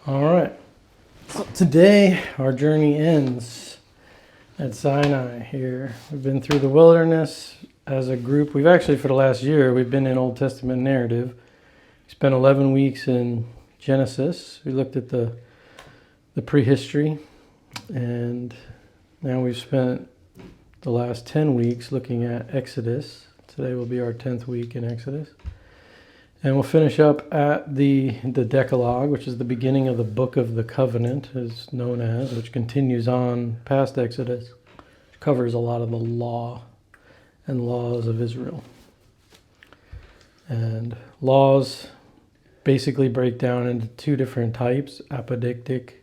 All right. So today our journey ends at Sinai here. We've been through the wilderness as a group. We've actually, for the last year, we've been in Old Testament narrative. We spent 11 weeks in Genesis. We looked at the prehistory, and now we've spent the last 10 weeks looking at Exodus. Today will be our 10th week in Exodus. And we'll finish up at the Decalogue, which is the beginning of the Book of the Covenant, is known as, which continues on past Exodus, which covers a lot of the law and laws of Israel. And laws basically break down into two different types, apodictic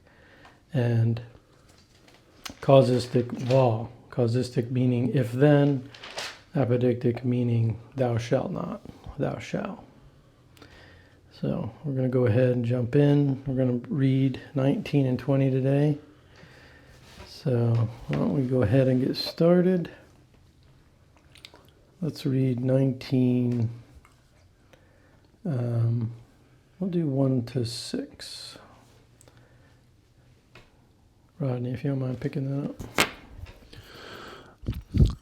and causistic law. Causistic meaning if then, apodictic meaning thou shalt not, thou shalt. So we're going to go ahead and jump in. We're going to read 19 and 20 today. So why don't we go ahead and get started. Let's read 19. We'll do 1 to 6. Rodney, if you don't mind picking that up.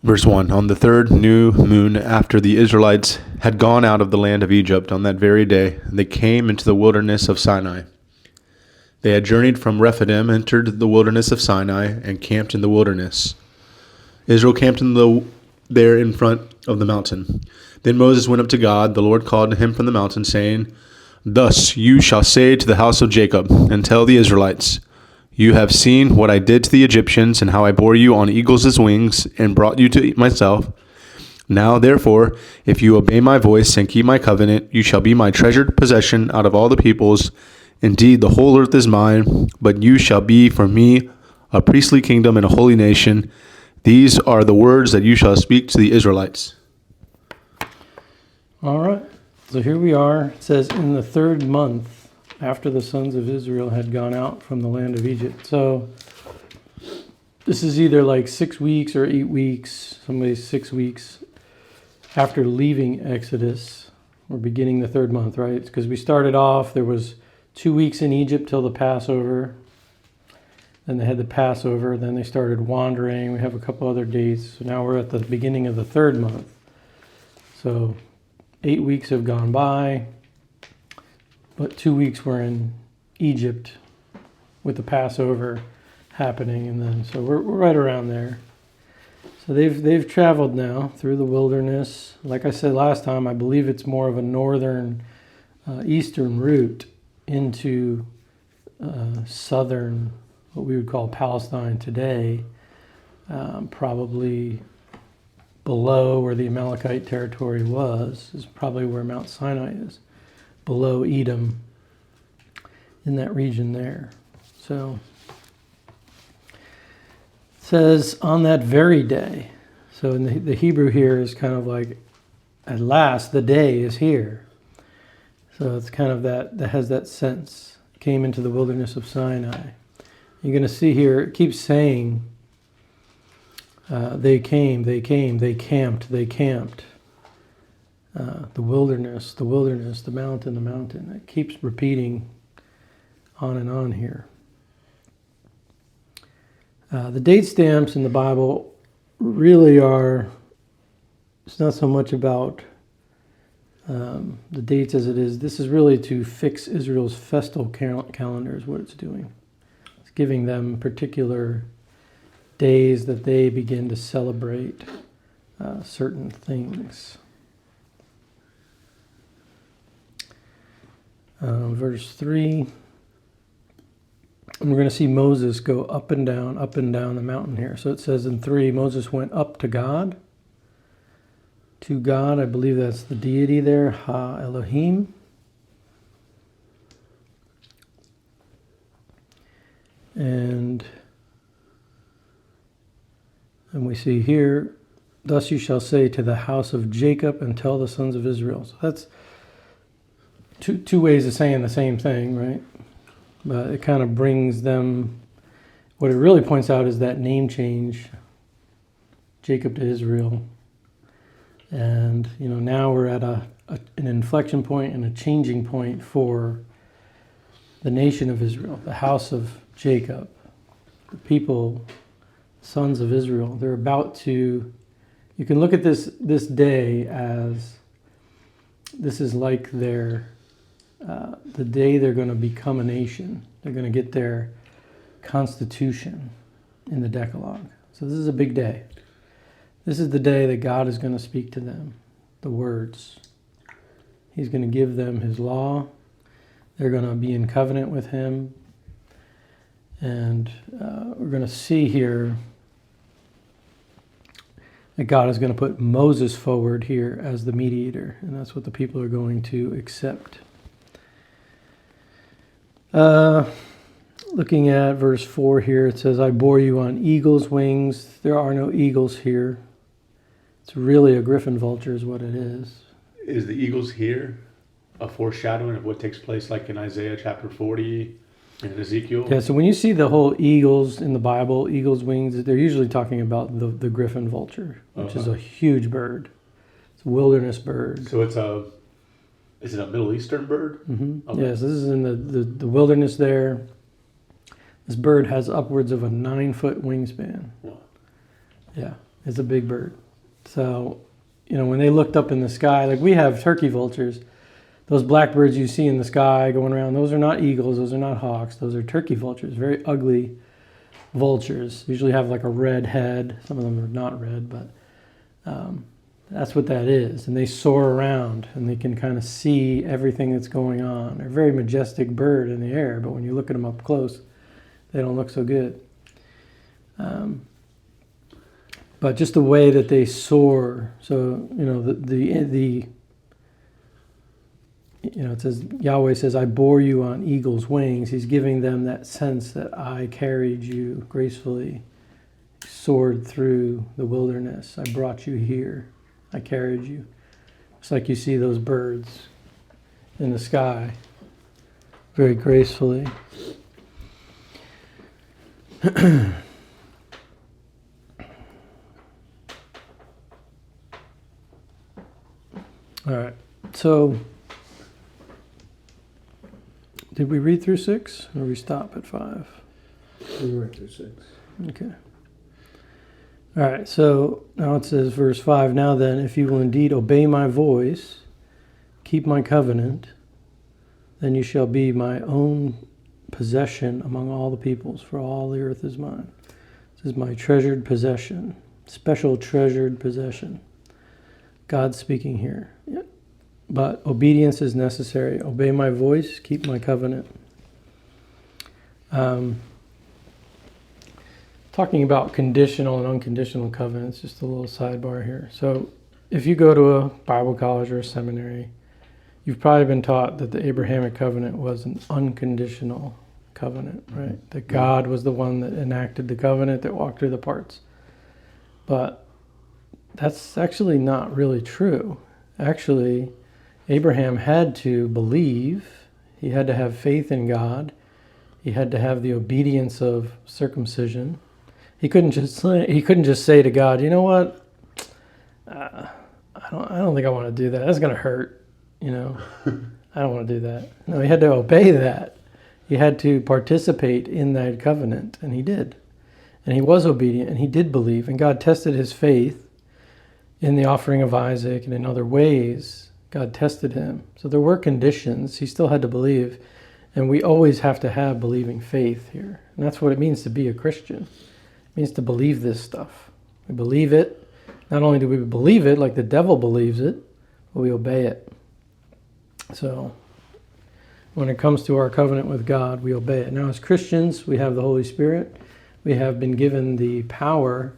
Verse 1, on the third new moon after the Israelites had gone out of the land of Egypt on that very day, they came into the wilderness of Sinai. They had journeyed from Rephidim, entered the wilderness of Sinai, and camped in the wilderness. Israel camped there in front of the mountain. Then Moses went up to God. The Lord called to him from the mountain, saying, Thus you shall say to the house of Jacob, and tell the Israelites, You have seen what I did to the Egyptians, and how I bore you on eagles' wings, and brought you to myself. Now, therefore, if you obey my voice and keep my covenant, you shall be my treasured possession out of all the peoples. Indeed, the whole earth is mine, but you shall be for me a priestly kingdom and a holy nation. These are the words that you shall speak to the Israelites. All right. So here we are. It says, in the third month after the sons of Israel had gone out from the land of Egypt. So this is either like 6 weeks or 8 weeks. Somebody's 6 weeks after leaving Exodus. We're beginning the third month, right? Because we started off, there was 2 weeks in Egypt till the Passover. Then they had the Passover. Then they started wandering. We have a couple other dates. So now we're at the beginning of the third month. So 8 weeks have gone by. But 2 weeks were in Egypt with the Passover happening, and then so we're right around there. So they've traveled now through the wilderness. Like I said last time, I believe it's more of a northern, eastern route into southern, what we would call Palestine today, probably below where the Amalekite territory was, is probably where Mount Sinai is. Below Edom, in that region there. So it says on that very day. So in the Hebrew here is kind of like, at last the day is here. So it's kind of that has that sense. Came into the wilderness of Sinai. You're going to see here it keeps saying they came, they camped. The wilderness, the mountain. It keeps repeating on and on here. The date stamps in the Bible really are, it's not so much about the dates as it is. This is really to fix Israel's festal calendar is what it's doing. It's giving them particular days that they begin to celebrate certain things. Verse 3, and we're going to see Moses go up and down the mountain here. So it says in 3, Moses went up to God. To God, I believe that's the deity there, Ha Elohim. And we see here, thus you shall say to the house of Jacob and tell the sons of Israel. So that's two ways of saying the same thing, right? But it kind of brings them, what it really points out is that name change, Jacob to Israel. And, now we're at an inflection point and a changing point for the nation of Israel, the house of Jacob, the people, sons of Israel. They're about to, you can look at this day as, this is like their, the day they're going to become a nation. They're going to get their constitution in the Decalogue. So this is a big day. This is the day that God is going to speak to them, the words. He's going to give them his law. They're going to be in covenant with him. And we're going to see here that God is going to put Moses forward here as the mediator. And that's what the people are going to accept. Looking at verse 4 here, it says, I bore you on eagle's wings. There are no eagles here. It's really a griffin vulture is what it is. Is the eagles here a foreshadowing of what takes place like in Isaiah chapter 40 and Ezekiel? Yeah, so when you see the whole eagles in the Bible, eagle's wings, they're usually talking about the griffin vulture, which is a huge bird. It's a wilderness bird. So is it a Middle Eastern bird? Mm-hmm. Okay. Yes, this is in the wilderness there. This bird has upwards of a 9-foot wingspan. Wow. Yeah, it's a big bird. So, when they looked up in the sky, like we have turkey vultures, those blackbirds you see in the sky going around, those are not eagles, those are not hawks, those are turkey vultures, very ugly vultures. Usually have like a red head. Some of them are not red, but that's what that is. And they soar around and they can kind of see everything that's going on. They're a very majestic bird in the air, but when you look at them up close, they don't look so good. But just the way that they soar. So, it says, Yahweh says, I bore you on eagle's wings. He's giving them that sense that I carried you gracefully, soared through the wilderness. I brought you here. I carried you. It's like you see those birds in the sky very gracefully. All right, so did we read through 6 or we stop at 5? We went through 6. Okay. All right, so now it says, verse 5, now then, if you will indeed obey my voice, keep my covenant, then you shall be my own possession among all the peoples, for all the earth is mine. This is my treasured possession, special treasured possession. God's speaking here. Yep. But obedience is necessary. Obey my voice, keep my covenant. Talking about conditional and unconditional covenants, just a little sidebar here. So if you go to a Bible college or a seminary, you've probably been taught that the Abrahamic covenant was an unconditional covenant, right? That God was the one that enacted the covenant, that walked through the parts. But that's actually not really true. Actually, Abraham had to believe. He had to have faith in God. He had to have the obedience of circumcision. He couldn't just say to God, you know what? I don't think I want to do that. That's going to hurt. I don't want to do that. No, he had to obey that. He had to participate in that covenant, and he did. And he was obedient, and he did believe. And God tested his faith in the offering of Isaac and in other ways. God tested him. So there were conditions. He still had to believe. And we always have to have believing faith here. And that's what it means to be a Christian. It means to believe this stuff. We believe it. Not only do we believe it like the devil believes it, but we obey it. So when it comes to our covenant with God, we obey it. Now as Christians, we have the Holy Spirit. We have been given the power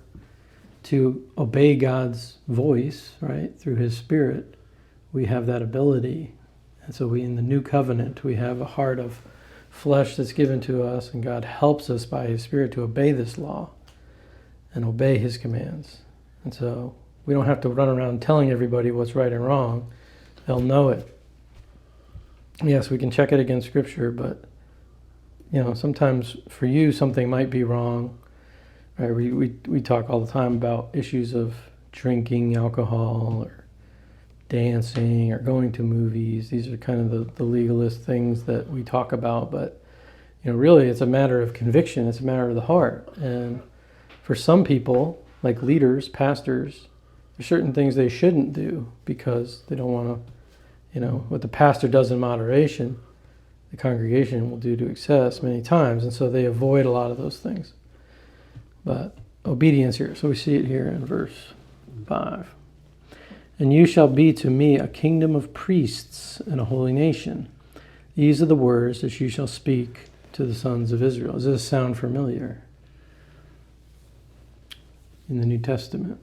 to obey God's voice, right? Through his Spirit, we have that ability. And so in the new covenant, we have a heart of flesh that's given to us, and God helps us by his Spirit to obey this law and obey his commands. And so we don't have to run around telling everybody what's right and wrong. They'll know it. Yes, we can check it against Scripture, but sometimes for you something might be wrong. Right? We talk all the time about issues of drinking alcohol or dancing or going to movies. These are kind of the legalist things that we talk about, but really it's a matter of conviction. It's a matter of the heart. And for some people, like leaders, pastors, there's certain things they shouldn't do because they don't want to, what the pastor does in moderation, the congregation will do to excess many times. And so they avoid a lot of those things. But obedience here. So we see it here in verse 5. And you shall be to me a kingdom of priests and a holy nation. These are the words that you shall speak to the sons of Israel. Does this sound familiar in the New Testament?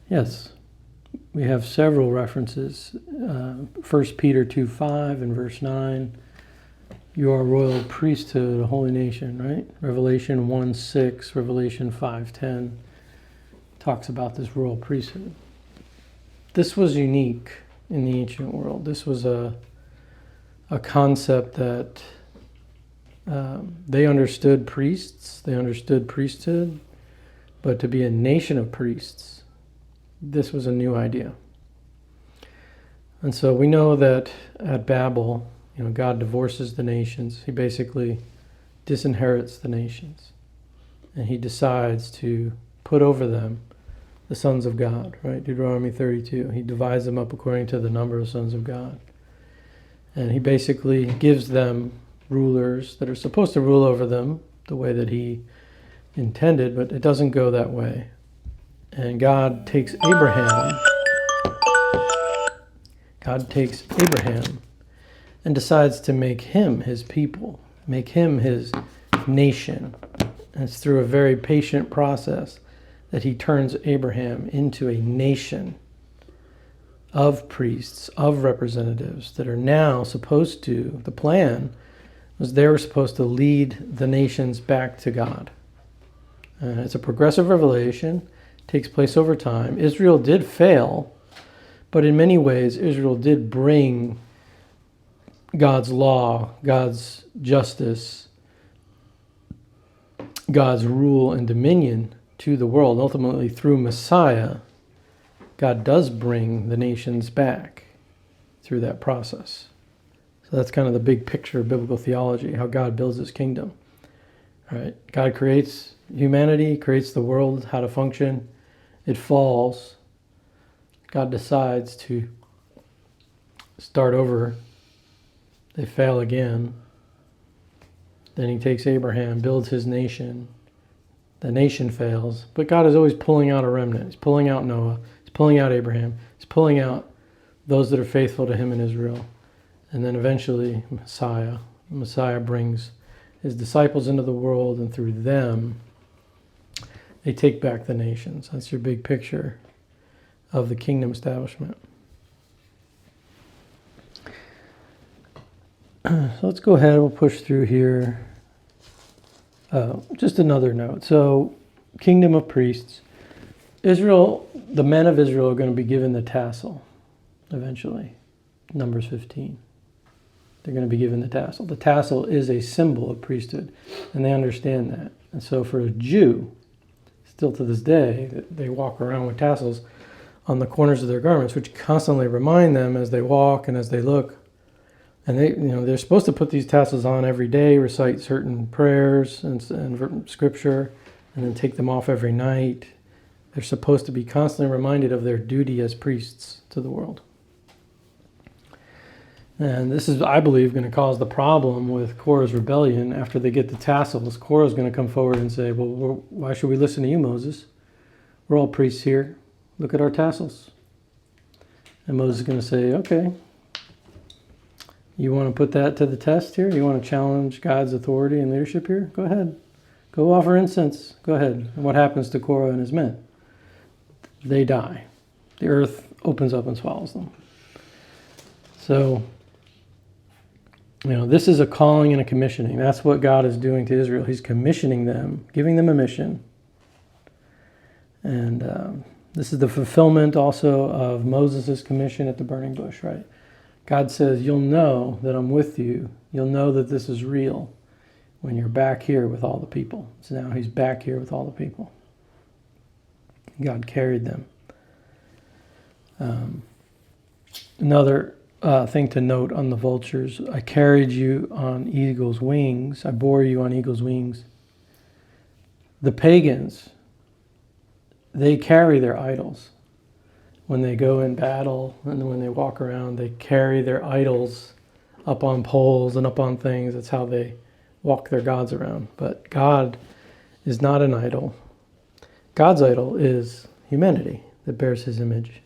Yes. We have several references. 1 Peter 2:5 and verse 9. You are a royal priesthood, a holy nation, right? Revelation 1:6, Revelation 5:10 talks about this royal priesthood. This was unique in the ancient world. This was a concept that they understood priests, they understood priesthood, but to be a nation of priests, this was a new idea. And so we know that at Babel, God divorces the nations. He basically disinherits the nations. And he decides to put over them the sons of God, right? Deuteronomy 32. He divides them up according to the number of sons of God. And he basically gives them rulers that are supposed to rule over them the way that he intended, but it doesn't go that way. And God takes Abraham and decides to make him his people, make him his nation. And it's through a very patient process that he turns Abraham into a nation of priests, of representatives that are now supposed to, the plan was they were supposed to lead the nations back to God. It's a progressive revelation, takes place over time. Israel did fail, but in many ways Israel did bring God's law, God's justice, God's rule and dominion to the world. Ultimately, through Messiah, God does bring the nations back through that process. So that's kind of the big picture of biblical theology, how God builds his kingdom. All right? God creates humanity, creates the world, how to function. It falls. God decides to start over. They fail again. Then he takes Abraham, builds his nation. The nation fails. But God is always pulling out a remnant. He's pulling out Noah. He's pulling out Abraham. He's pulling out those that are faithful to him in Israel. And then eventually Messiah. Messiah brings his disciples into the world, and through them, they take back the nations. That's your big picture of the kingdom establishment. So let's go ahead. We'll push through here. Just another note. So, kingdom of priests. Israel, the men of Israel are going to be given the tassel eventually. Numbers 15. They're going to be given the tassel. The tassel is a symbol of priesthood, and they understand that. And so for a Jew, still to this day, they walk around with tassels on the corners of their garments, which constantly remind them as they walk and as they look. And they're supposed to put these tassels on every day, recite certain prayers and scripture, and then take them off every night. They're supposed to be constantly reminded of their duty as priests to the world. And this is, I believe, going to cause the problem with Korah's rebellion. After they get the tassels, Korah's going to come forward and say, well, why should we listen to you, Moses? We're all priests here. Look at our tassels. And Moses is going to say, okay, you want to put that to the test here? You want to challenge God's authority and leadership here? Go ahead. Go offer incense. Go ahead. And what happens to Korah and his men? They die. The earth opens up and swallows them. So, this is a calling and a commissioning. That's what God is doing to Israel. He's commissioning them, giving them a mission. And this is the fulfillment also of Moses' commission at the burning bush, right? God says, you'll know that I'm with you. You'll know that this is real when you're back here with all the people. So now he's back here with all the people. God carried them Another thing to note on the vultures, I carried you on eagle's wings. I bore you on eagle's wings. The pagans, they carry their idols. When they go in battle and when they walk around, they carry their idols up on poles and up on things. That's how they walk their gods around. But God is not an idol. God's idol is humanity that bears his image.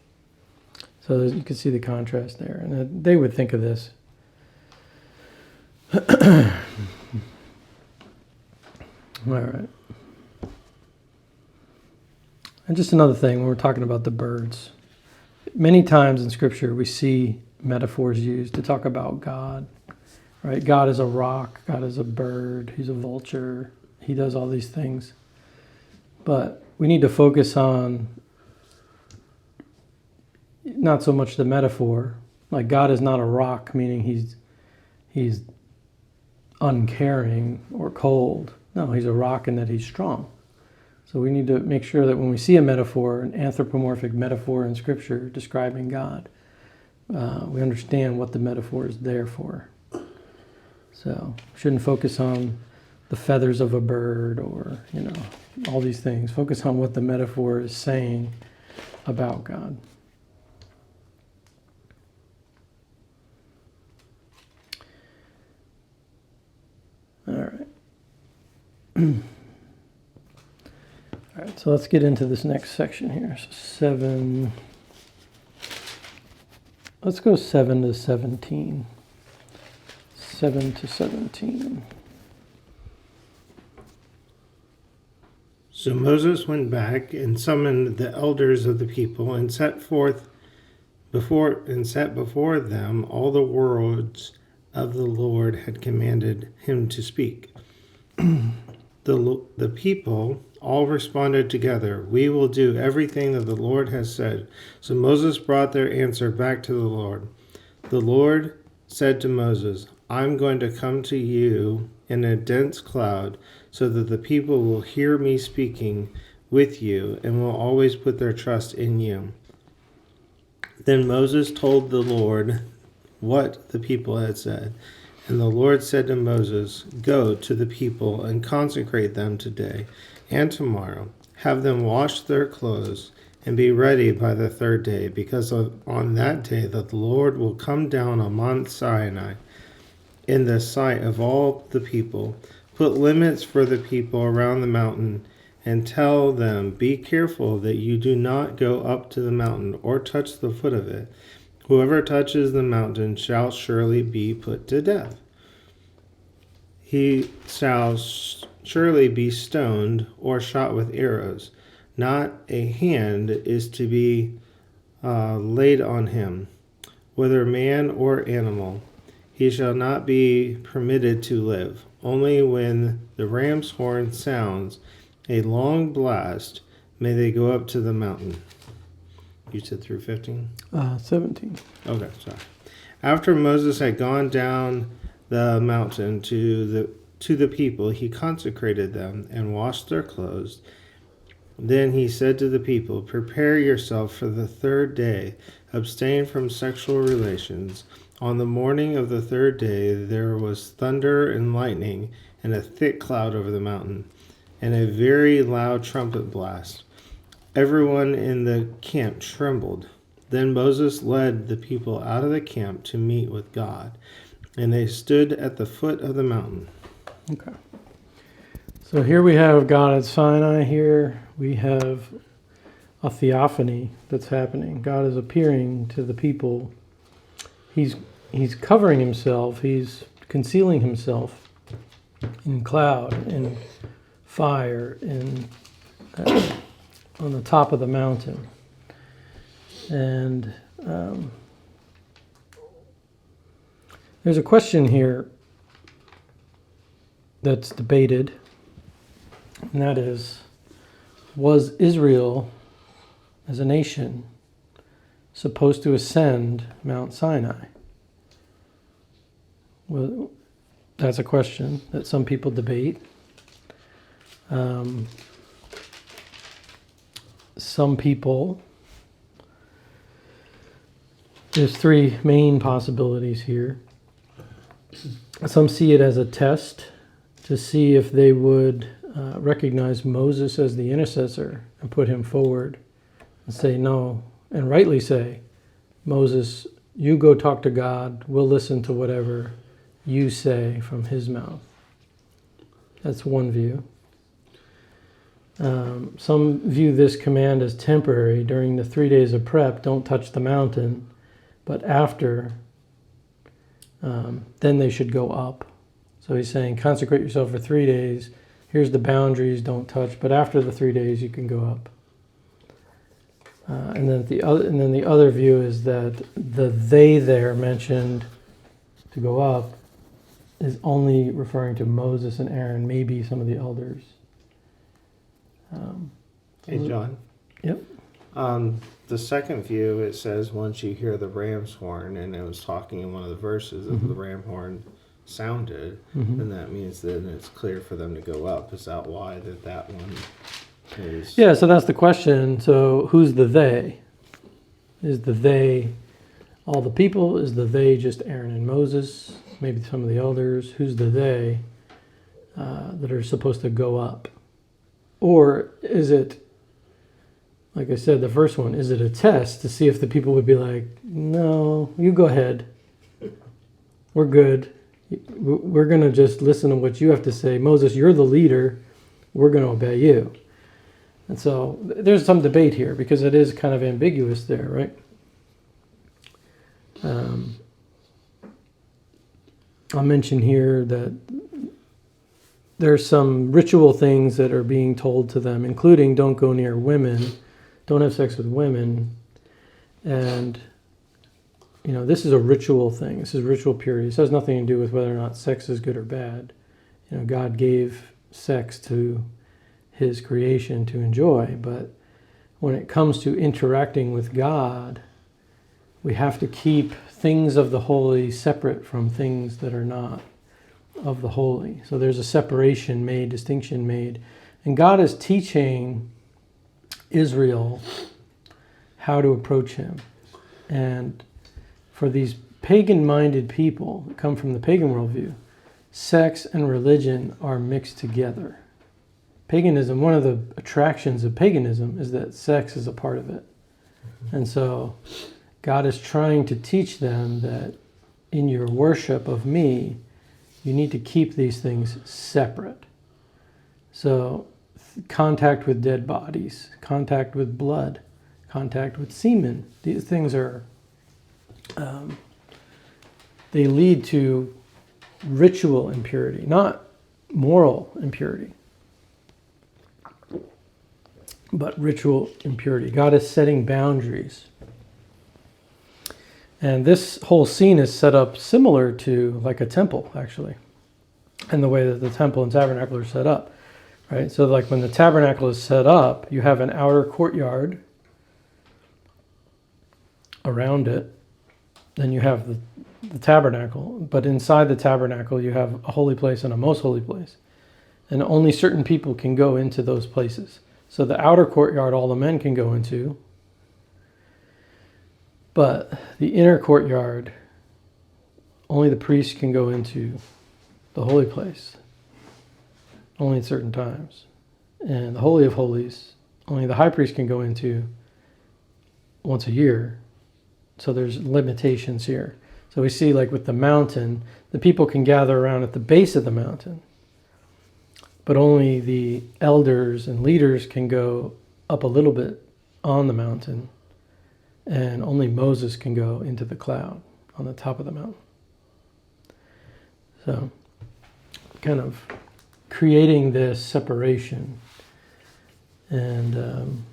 So you can see the contrast there. And they would think of this. All right. And just another thing, when we're talking about the birds, many times in Scripture we see metaphors used to talk about God. Right? God is a rock. God is a bird. He's a vulture. He does all these things. But we need to focus on not so much the metaphor. Like God is not a rock, meaning he's uncaring or cold. No, he's a rock in that he's strong. So we need to make sure that when we see a metaphor, an anthropomorphic metaphor in Scripture describing God, we understand what the metaphor is there for. So we shouldn't focus on the feathers of a bird or, all these things. Focus on what the metaphor is saying about God. All right. All right, so let's get into this next section here. So 7. Let's go 7 to 17. 7 to 17. So Moses went back and summoned the elders of the people and set before them all the words of the Lord had commanded him to speak. The people all responded together, "We will do everything that the Lord has said." So Moses brought their answer back to the Lord. The Lord said to Moses, "I'm going to come to you in a dense cloud so that the people will hear me speaking with you and will always put their trust in you." Then Moses told the Lord what the people had said. And the Lord said to Moses, "Go to the people and consecrate them today and tomorrow. Have them wash their clothes and be ready by the third day, because on that day that the Lord will come down on Mount Sinai in the sight of all the people. Put limits for the people around the mountain and tell them, 'Be careful that you do not go up to the mountain or touch the foot of it. Whoever touches the mountain shall surely be put to death. He shall surely be stoned or shot with arrows. Not a hand is to be laid on him, whether man or animal. He shall not be permitted to live. Only when the ram's horn sounds a long blast may they go up to the mountain.'" You said through 15? 17. Okay, sorry. After Moses had gone down the mountain to the people, he consecrated them and washed their clothes. Then he said to the people, "Prepare yourself for the third day. Abstain from sexual relations." On the morning of the third day, there was thunder and lightning and a thick cloud over the mountain, and a very loud trumpet blast. Everyone in the camp trembled. Then Moses led the people out of the camp to meet with God, and they stood at the foot of the mountain. Okay. So here we have God at Sinai. Here we have a theophany that's happening. God is appearing to the people. He's covering himself. He's concealing himself in cloud, in fire, in on the top of the mountain. And there's a question here that's debated, and that is, was Israel as a nation supposed to ascend Mount Sinai? Well, that's a question that some people debate. Some people There's three main possibilities here. Some see it as a test to see if they would recognize Moses as the intercessor and put him forward and say no, and rightly say, Moses, you go talk to God, we'll listen to whatever you say from his mouth. That's one view. Some view this command as temporary. During the 3 days of prep, don't touch the mountain, but after, then they should go up. So he's saying, consecrate yourself for 3 days. Here's the boundaries, don't touch. But after the 3 days, you can go up. And then the other view is that the they there mentioned to go up is only referring to Moses and Aaron, maybe some of the elders. Hey, John. Yep. The second view, it says once you hear the ram's horn, and it was talking in one of the verses of the ram horn sounded, then that means that it's clear for them to go up. Is that why that one is? Yeah, so that's the question. So who's the they? Is the they all the people? Is the they just Aaron and Moses? Maybe some of the elders? Who's the they that are supposed to go up? Or is it, like I said, the first one, is it a test to see if the people would be like, no, you go ahead. We're good. We're going to just listen to what you have to say. Moses, you're the leader. We're going to obey you. And so there's some debate here because it is kind of ambiguous there, right? I'll mention here that there's some ritual things that are being told to them, including don't go near women, don't have sex with women, and this is a ritual thing. This is ritual purity. This has nothing to do with whether or not sex is good or bad. God gave sex to his creation to enjoy, but when it comes to interacting with God, we have to keep things of the holy separate from things that are not of the holy. So there's a separation made, distinction made, and God is teaching Israel how to approach him. And for these pagan-minded people that come from the pagan worldview, sex and religion are mixed together. Paganism, one of the attractions of paganism is that sex is a part of it. And so God is trying to teach them that in your worship of me, you need to keep these things separate. So contact with dead bodies, contact with blood, contact with semen, these things are, they lead to ritual impurity, not moral impurity, but ritual impurity. God is setting boundaries. And this whole scene is set up similar to like a temple, actually, and the way that the temple and tabernacle are set up, right? So like when the tabernacle is set up, you have an outer courtyard around it. Then you have the tabernacle, but inside the tabernacle you have a holy place and a most holy place. And only certain people can go into those places. So the outer courtyard all the men can go into, but the inner courtyard, only the priest can go into the holy place, only at certain times. And the Holy of Holies, only the high priest can go into once a year. So there's limitations here. So we see like with the mountain, the people can gather around at the base of the mountain, but only the elders and leaders can go up a little bit on the mountain. And only Moses can go into the cloud on the top of the mountain. So, kind of creating this separation. And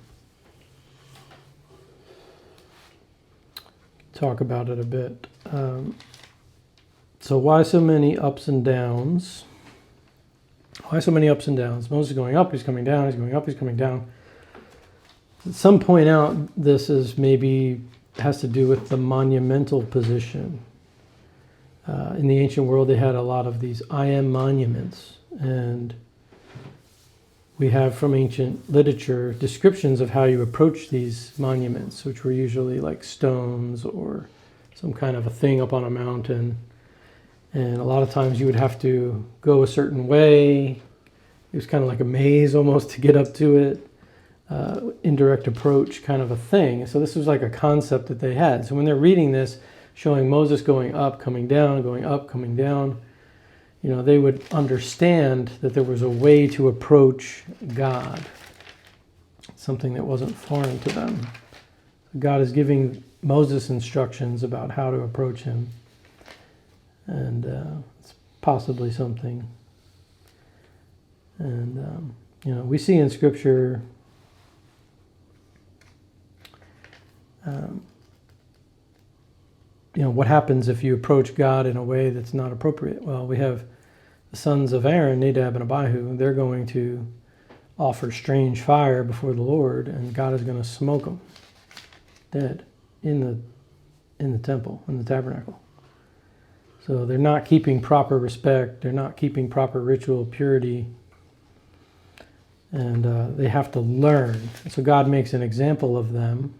talk about it a bit. So why so many ups and downs? Why so many ups and downs? Moses is going up, he's coming down, he's going up, he's coming down. Some point out this is maybe has to do with the monumental position. In the ancient world, they had a lot of these I am monuments, and we have from ancient literature descriptions of how you approach these monuments, which were usually like stones or some kind of a thing up on a mountain. And a lot of times you would have to go a certain way. It was kind of like a maze almost to get up to it. Indirect approach kind of a thing. So this was like a concept that they had. So when they're reading this, showing Moses going up, coming down, going up, coming down, they would understand that there was a way to approach God. Something that wasn't foreign to them. God is giving Moses instructions about how to approach him. And it's possibly something. And, we see in Scripture what happens if you approach God in a way that's not appropriate. Well, we have the sons of Aaron, Nadab and Abihu. They're going to offer strange fire before the Lord, and God is going to smoke them dead in the temple, in the tabernacle. So they're not keeping proper respect. They're not keeping proper ritual purity. And they have to learn. So God makes an example of them.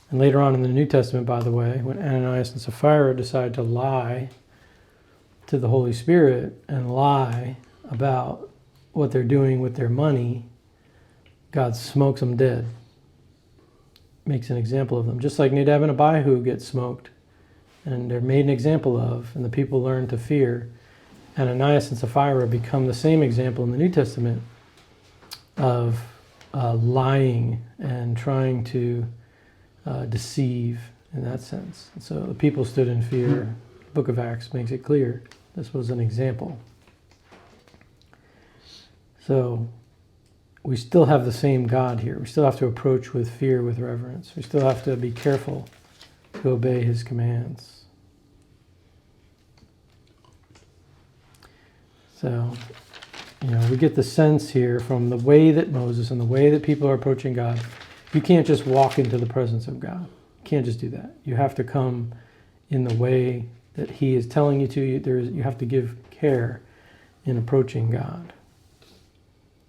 And later on in the New Testament, by the way, when Ananias and Sapphira decide to lie to the Holy Spirit and lie about what they're doing with their money, God smokes them dead. Makes an example of them. Just like Nadab and Abihu get smoked. And they're made an example of, and the people learn to fear. Ananias and Sapphira become the same example in the New Testament of lying and trying to deceive in that sense. And so the people stood in fear. The book of Acts makes it clear this was an example. So we still have the same God here. We still have to approach with fear, with reverence. We still have to be careful to obey his commands. So, we get the sense here from the way that Moses and the way that people are approaching God, you can't just walk into the presence of God. You can't just do that. You have to come in the way that he is telling you to. You have to give care in approaching God.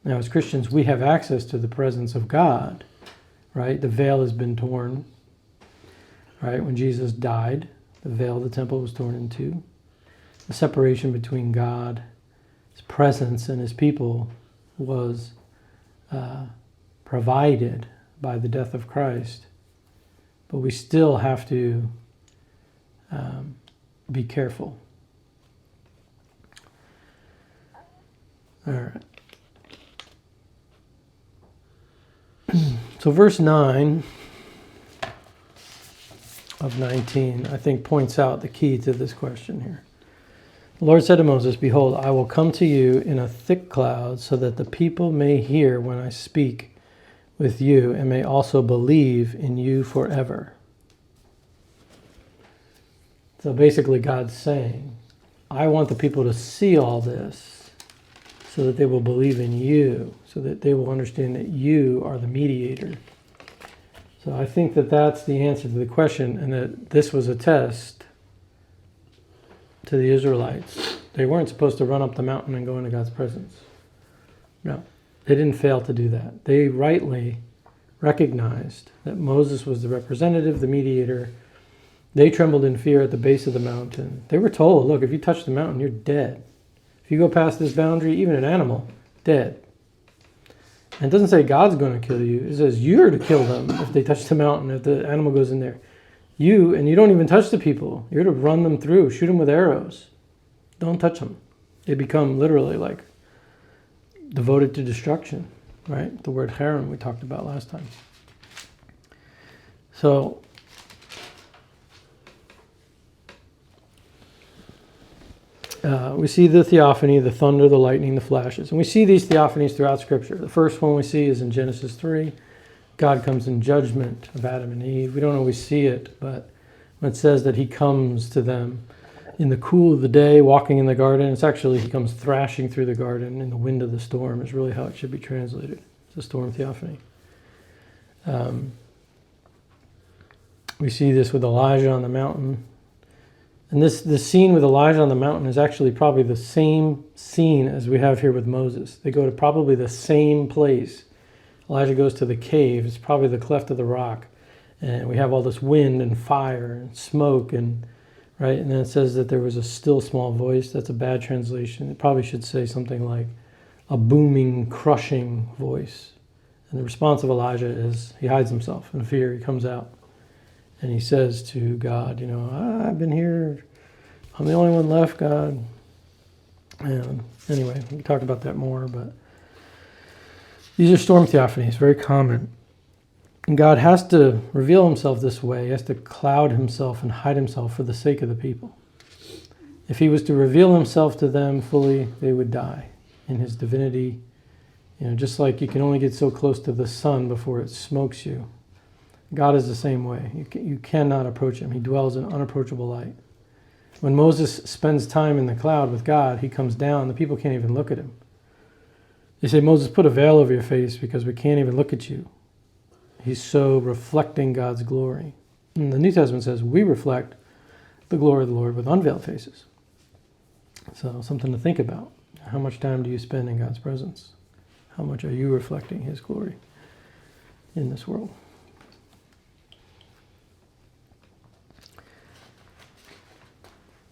Now, as Christians, we have access to the presence of God, right? The veil has been torn, right? When Jesus died, the veil of the temple was torn in two. The separation between God, his presence, and his people was provided by the death of Christ. But we still have to be careful. All right. So verse 9 of 19, I think, points out the key to this question here. The Lord said to Moses, "Behold, I will come to you in a thick cloud, so that the people may hear when I speak with you, and may also believe in you forever." So basically God's saying, I want the people to see all this, so that they will believe in you, so that they will understand that you are the mediator. So I think that that's the answer to the question, and that this was a test to the Israelites. They weren't supposed to run up the mountain and go into God's presence. No, they didn't fail to do that. They rightly recognized that Moses was the representative, the mediator. They trembled in fear at the base of the mountain. They were told, look, if you touch the mountain, you're dead. If you go past this boundary, even an animal, dead. And it doesn't say God's going to kill you. It says you're to kill them if they touch the mountain, if the animal goes in there. You don't even touch the people. You're to run them through, shoot them with arrows. Don't touch them. They become literally like devoted to destruction, right? The word harem we talked about last time. So, we see the theophany, the thunder, the lightning, the flashes. And we see these theophanies throughout Scripture. The first one we see is in Genesis 3. God comes in judgment of Adam and Eve. We don't always see it, but when it says that he comes to them in the cool of the day, walking in the garden, it's actually he comes thrashing through the garden in the wind of the storm is really how it should be translated. It's a storm theophany. We see this with Elijah on the mountain. And this scene with Elijah on the mountain is actually probably the same scene as we have here with Moses. They go to probably the same place. Elijah goes to the cave. It's probably the cleft of the rock. And we have all this wind and fire and smoke, and right. And then it says that there was a still small voice. That's a bad translation. It probably should say something like a booming, crushing voice. And the response of Elijah is he hides himself in fear. He comes out and he says to God, I've been here. I'm the only one left, God. And anyway, we can talk about that more, but these are storm theophanies, very common. And God has to reveal himself this way. He has to cloud himself and hide himself for the sake of the people. If he was to reveal himself to them fully, they would die in his divinity. Just like you can only get so close to the sun before it smokes you. God is the same way. You cannot approach him. He dwells in unapproachable light. When Moses spends time in the cloud with God, he comes down. The people can't even look at him. They say, Moses, put a veil over your face because we can't even look at you. He's so reflecting God's glory. And the New Testament says we reflect the glory of the Lord with unveiled faces. So something to think about. How much time do you spend in God's presence? How much are you reflecting his glory in this world?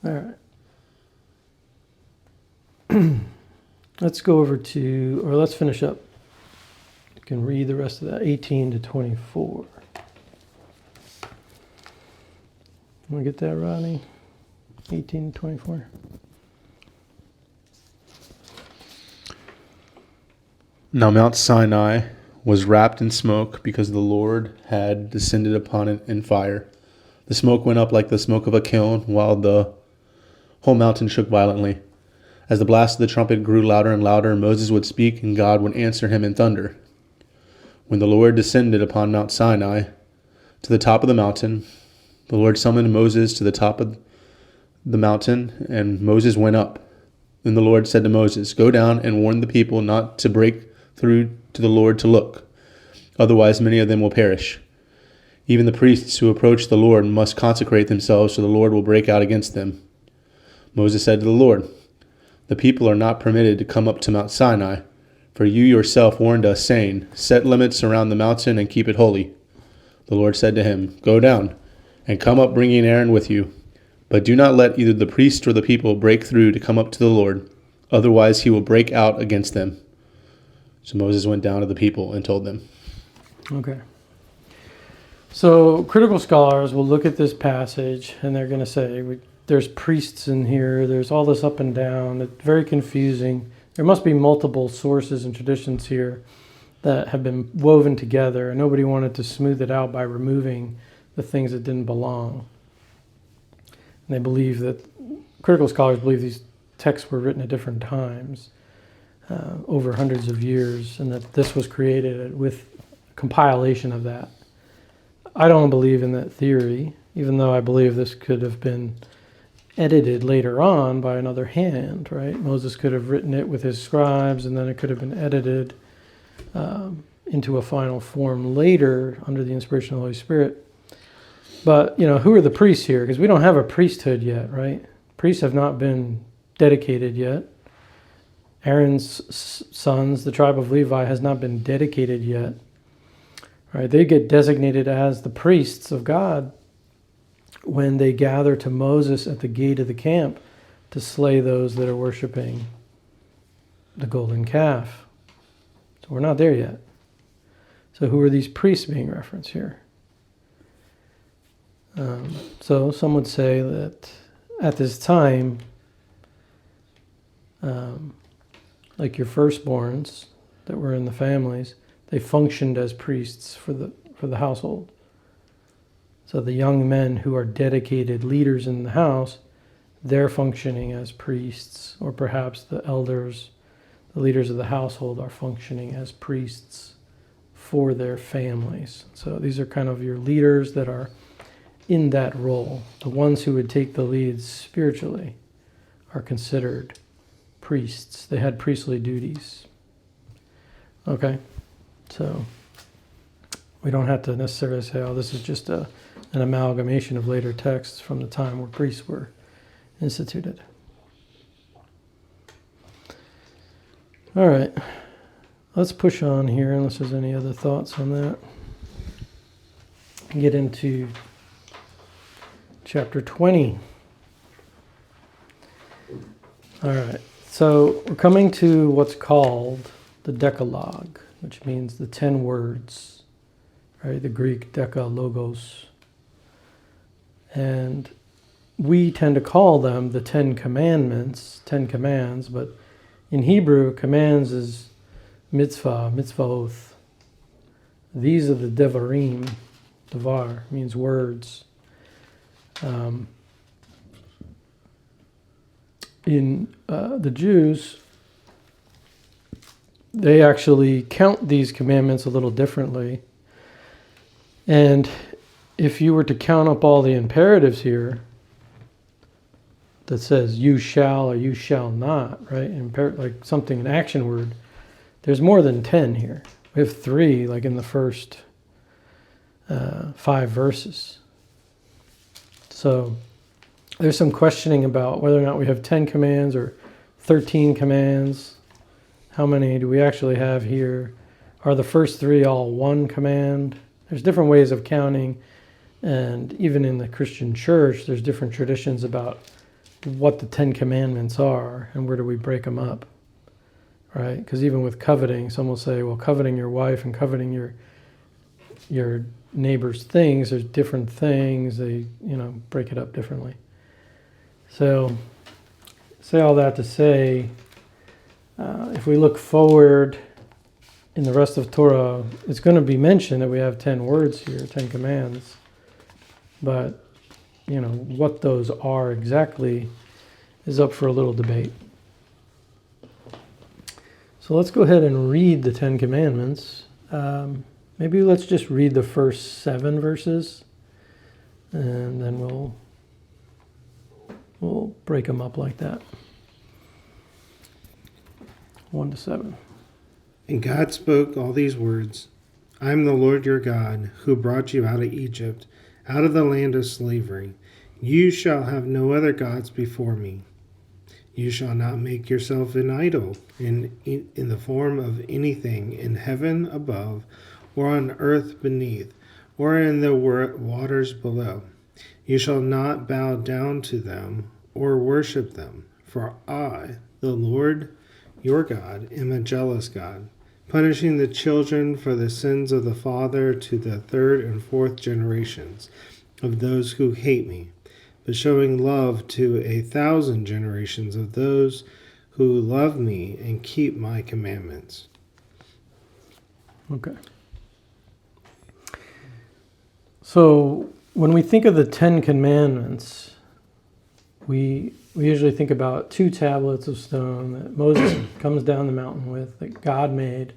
All right. Let's go over to, or let's finish up. You can read the rest of that, 18 to 24. Want to get that, Rodney? 18 to 24. Now Mount Sinai was wrapped in smoke because the Lord had descended upon it in fire. The smoke went up like the smoke of a kiln, while the whole mountain shook violently. As the blast of the trumpet grew louder and louder, Moses would speak, and God would answer him in thunder. When the Lord descended upon Mount Sinai, to the top of the mountain, the Lord summoned Moses to the top of the mountain, and Moses went up. Then the Lord said to Moses, "Go down and warn the people not to break through to the Lord to look. Otherwise many of them will perish. Even the priests who approach the Lord must consecrate themselves, so the Lord will break out against them." Moses said to the Lord, "The people are not permitted to come up to Mount Sinai, for you yourself warned us, saying, 'Set limits around the mountain and keep it holy.'" The Lord said to him, "Go down and come up, bringing Aaron with you. But do not let either the priests or the people break through to come up to the Lord, otherwise he will break out against them." So Moses went down to the people and told them. Okay. So critical scholars will look at this passage and they're going to say, there's priests in here, there's all this up and down, it's very confusing. There must be multiple sources and traditions here that have been woven together, and nobody wanted to smooth it out by removing the things that didn't belong. And they believe that, critical scholars believe these texts were written at different times, over hundreds of years, and that this was created with compilation of that. I don't believe in that theory, even though I believe this could have been edited later on by another hand, right? Moses could have written it with his scribes, and then it could have been edited into a final form later under the inspiration of the Holy Spirit. But, who are the priests here? Because we don't have a priesthood yet, right? Priests have not been dedicated yet. Aaron's sons, the tribe of Levi, has not been dedicated yet. Right? They get designated as the priests of God when they gather to Moses at the gate of the camp to slay those that are worshiping the golden calf. So we're not there yet. So who are these priests being referenced here? So some would say that at this time, like your firstborns that were in the families, they functioned as priests for the household. So the young men who are dedicated leaders in the house, they're functioning as priests, or perhaps the elders, the leaders of the household, are functioning as priests for their families. So these are kind of your leaders that are in that role. The ones who would take the lead spiritually are considered priests. They had priestly duties. Okay, so we don't have to necessarily say, oh, this is just an amalgamation of later texts from the time where priests were instituted. All right, let's push on here unless there's any other thoughts on that. get into chapter 20. All right, so we're coming to what's called the Decalogue, which means the 10 words, right? The Greek dekalogos. And we tend to call them the 10 commandments, 10 commands, but in Hebrew, commands is mitzvah, mitzvaoth. These are the devarim. Devar means words. The Jews, they actually count these commandments a little differently. And if you were to count up all the imperatives here that says you shall or you shall not, right? Like something, an action word, there's more than 10 here. We have 3, like in the first 5 verses. So there's some questioning about whether or not we have 10 commands or 13 commands. How many do we actually have here? Are the first 3 all one command? There's different ways of counting, and even in the Christian church, there's different traditions about what the 10 commandments are and where do we break them up, right? Because even with coveting, some will say, well, coveting your wife and coveting your neighbor's things, there's different things. They, break it up differently. So, say all that to say, if we look forward in the rest of Torah, it's going to be mentioned that we have 10 words here, 10 commands. But, what those are exactly is up for a little debate. So let's go ahead and read the 10 commandments. Maybe let's just read the first 7 verses, and then we'll break them up like that. 1 to 7. And God spoke all these words, I am the Lord your God, who brought you out of Egypt, out of the land of slavery. You shall have no other gods before me. You shall not make yourself an idol in the form of anything in heaven above, or on earth beneath, or in the waters below. You shall not bow down to them or worship them, for I, the Lord your God, am a jealous God, punishing the children for the sins of the father to the 3rd and 4th generations of those who hate me, but showing love to 1,000 generations of those who love me and keep my commandments. Okay. So when we think of the 10 commandments, we usually think about 2 tablets of stone that Moses comes down the mountain with, that God made,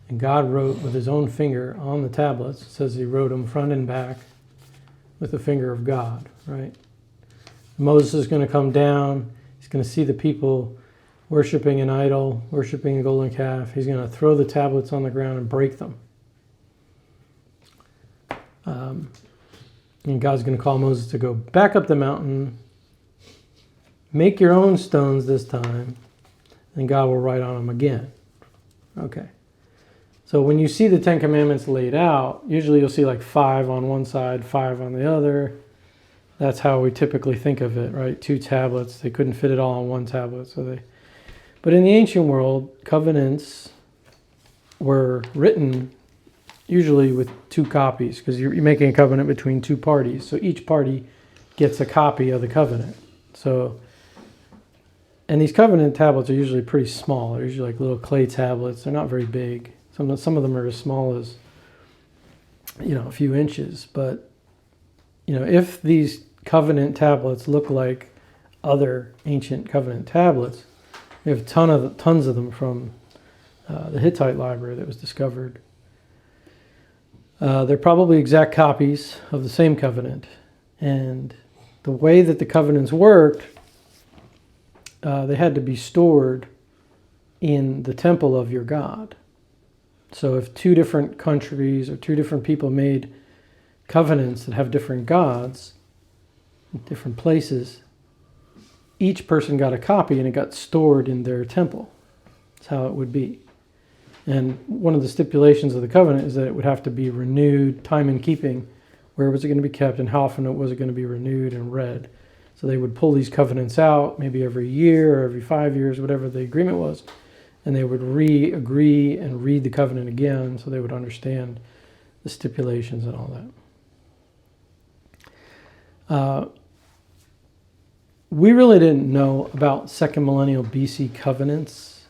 and God wrote with his own finger on the tablets. It says he wrote them front and back with the finger of God, right? Moses is going to come down. He's going to see the people worshiping an idol, worshiping a golden calf. He's going to throw the tablets on the ground and break them. And God's going to call Moses to go back up the mountain, make your own stones this time, and God will write on them again. Okay. So when you see the 10 commandments laid out, usually you'll see like 5 on one side, 5 on the other. That's how we typically think of it, right? 2 tablets. They couldn't fit it all on one tablet, But in the ancient world, covenants were written usually with 2 copies, because you're making a covenant between 2 parties. So each party gets a copy of the covenant. And these covenant tablets are usually pretty small. They're usually like little clay tablets. They're not very big. Some of them are as small as, a few inches. But, if these covenant tablets look like other ancient covenant tablets, we have tons of them from the Hittite library that was discovered. They're probably exact copies of the same covenant. And the way that the covenants worked, they had to be stored in the temple of your God. So if 2 different countries or 2 different people made covenants that have different gods, in different places, each person got a copy and it got stored in their temple. That's how it would be. And one of the stipulations of the covenant is that it would have to be renewed, time in keeping, where was it going to be kept, and how often was it going to be renewed and read. So they would pull these covenants out, maybe every year or every 5 years, whatever the agreement was, and they would re-agree and read the covenant again so they would understand the stipulations and all that. We really didn't know about second millennial BC covenants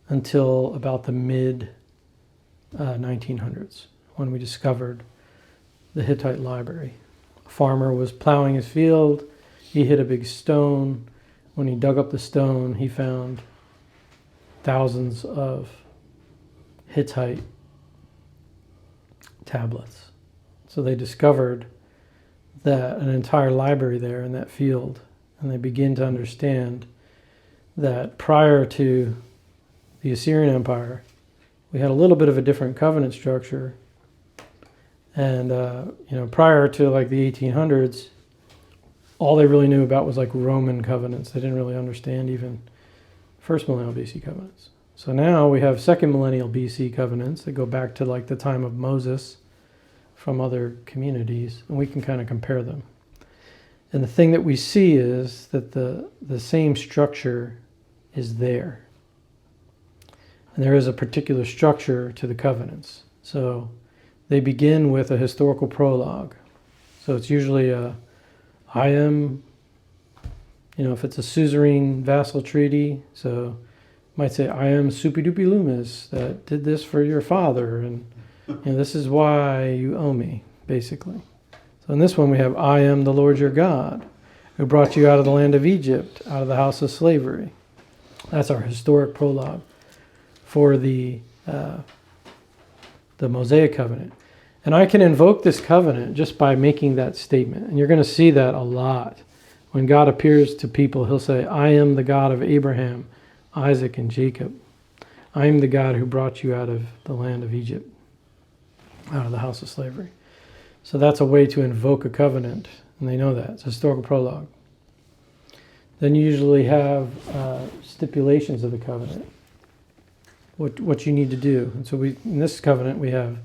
until about the mid 1900s, when we discovered the Hittite library. A farmer was plowing his field. He hit a big stone. When he dug up the stone, he found thousands of Hittite tablets. So they discovered that an entire library there in that field, and they begin to understand that prior to the Assyrian Empire, we had a little bit of a different covenant structure. And, prior to like the 1800s, all they really knew about was like Roman covenants. They didn't really understand even first millennial BC covenants. So now we have second millennial BC covenants that go back to like the time of Moses from other communities, and we can kind of compare them. And the thing that we see is that the same structure is there. And there is a particular structure to the covenants. So they begin with a historical prologue. So it's usually I am, if it's a suzerain vassal treaty, so might say, I am Soupy Doopy Loomis that did this for your father, and this is why you owe me, basically. So in this one we have, I am the Lord your God, who brought you out of the land of Egypt, out of the house of slavery. That's our historic prologue for the Mosaic covenant. And I can invoke this covenant just by making that statement. And you're going to see that a lot. When God appears to people, he'll say, I am the God of Abraham, Isaac, and Jacob. I am the God who brought you out of the land of Egypt, out of the house of slavery. So that's a way to invoke a covenant. And they know that. It's a historical prologue. Then you usually have stipulations of the covenant. What you need to do. And so in this covenant we have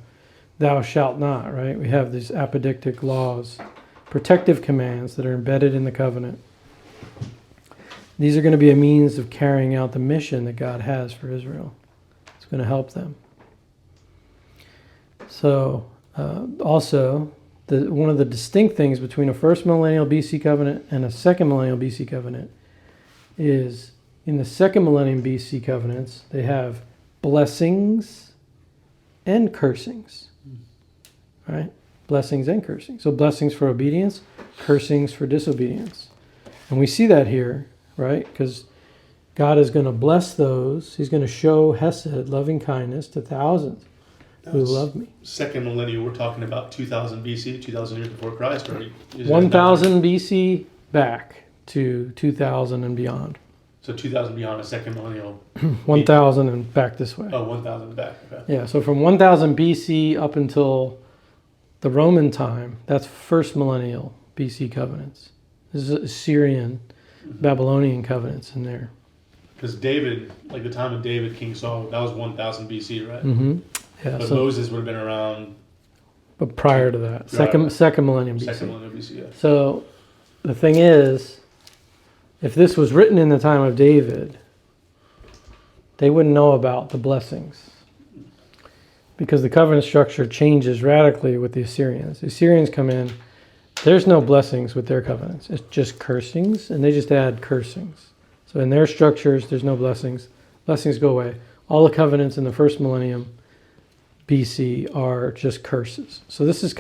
thou shalt not, right? We have these apodictic laws, protective commands that are embedded in the covenant. These are going to be a means of carrying out the mission that God has for Israel. It's going to help them. So also, one of the distinct things between a first millennial BC covenant and a second millennial BC covenant is in the second millennium BC covenants, they have blessings and cursings. Right? Blessings and cursings. So blessings for obedience, cursings for disobedience. And we see that here, right? Because God is going to bless those. He's going to show Hesed, loving kindness, to thousands who love me. Second millennium, we're talking about 2000 BC, 2000 years before Christ, or 1000 BC back to 2000 and beyond. So 2000 beyond a second millennial. 1000 and back this way. Oh, 1000 back. Okay. Yeah, so from 1000 BC up until the Roman time, that's first millennial BC covenants. This is Assyrian, Babylonian covenants in there. Because David, like the time of David, King Saul, that was 1000 BC, right? Mm-hmm. Yeah, but Moses would have been around. But prior to that, second millennium BC. Second millennium BC, yeah. So the thing is, if this was written in the time of David, they wouldn't know about the blessings. Because the covenant structure changes radically with the Assyrians. The Assyrians come in, there's no blessings with their covenants. It's just cursings, and they just add cursings. So in their structures, there's no blessings. Blessings go away. All the covenants in the first millennium BC are just curses. So this is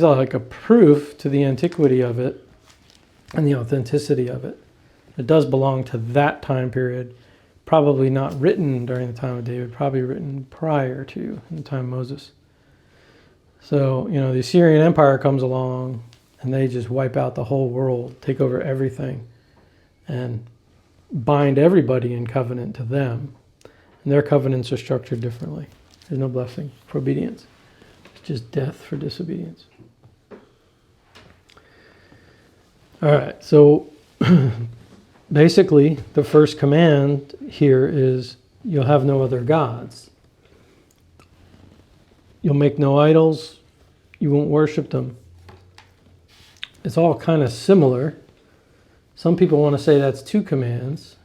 like a proof to the antiquity of it and the authenticity of it. It does belong to that time period. Probably not written during the time of David, probably written prior to, in the time of Moses. So, the Assyrian Empire comes along and they just wipe out the whole world, take over everything, and bind everybody in covenant to them. And their covenants are structured differently. There's no blessing for obedience. It's just death for disobedience. All right, so basically, the first command here is you'll have no other gods. You'll make no idols. you won't worship them. It's all kind of similar. Some people want to say that's 2 commands.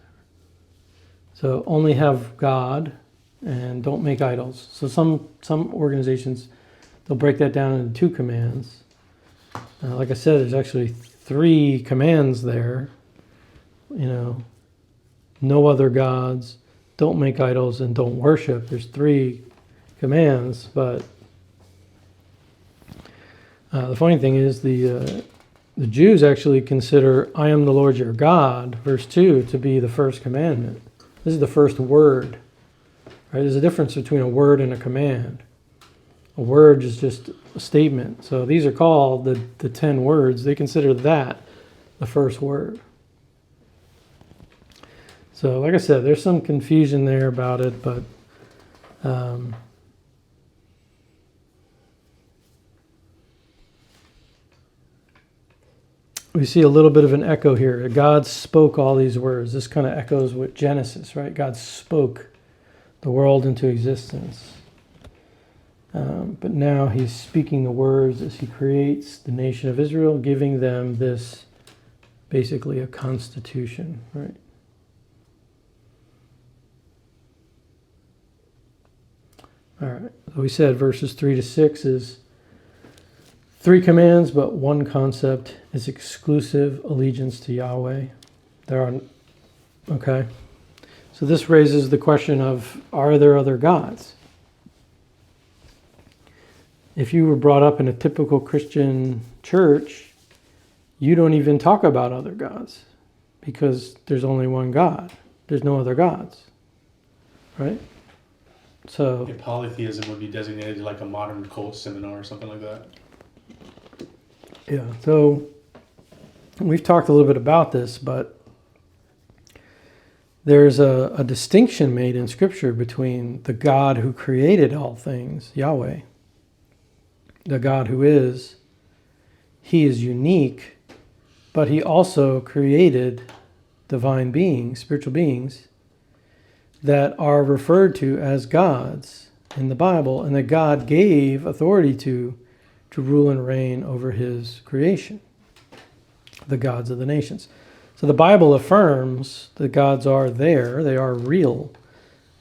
So only have God and don't make idols. So some organizations, they'll break that down into 2 commands. Like I said, there's actually 3 commands there. No other gods, don't make idols, and don't worship. There's 3 commands, but the funny thing is the Jews actually consider I am the Lord your God, verse 2, to be the first commandment. This is the first word. Right? There's a difference between a word and a command. A word is just a statement. So these are called the 10 words. They consider that the first word. So like I said, there's some confusion there about it, but we see a little bit of an echo here. God spoke all these words. This kind of echoes with Genesis, right? God spoke the world into existence. But now he's speaking the words as he creates the nation of Israel, giving them this, basically a constitution, right? All right. So we said verses 3 to 6 is 3 commands, but 1 concept is exclusive allegiance to Yahweh. Okay. So this raises the question of, are there other gods? If you were brought up in a typical Christian church, you don't even talk about other gods because there's only one God. There's no other gods, right? So polytheism would be designated like a modern cult seminar or something like that. Yeah, so we've talked a little bit about this, but there's a distinction made in Scripture between the God who created all things, Yahweh, the God who is, he is unique, but he also created divine beings, spiritual beings, that are referred to as gods in the Bible, and that God gave authority to rule and reign over his creation, the gods of the nations. So the Bible affirms that gods are there, they are real,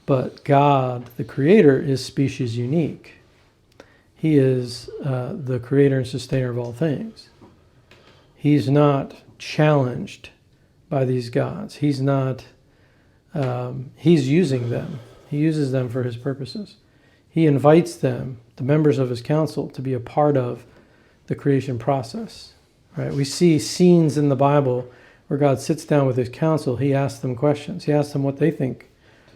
but God, the creator, is species unique. He is the creator and sustainer of all things. He's not challenged by these gods. He's not, he's using them. He uses them for his purposes. He invites them, the members of his council, to be a part of the creation process. Right? We see scenes in the Bible where God sits down with his council. He asks them questions. He asks them what they think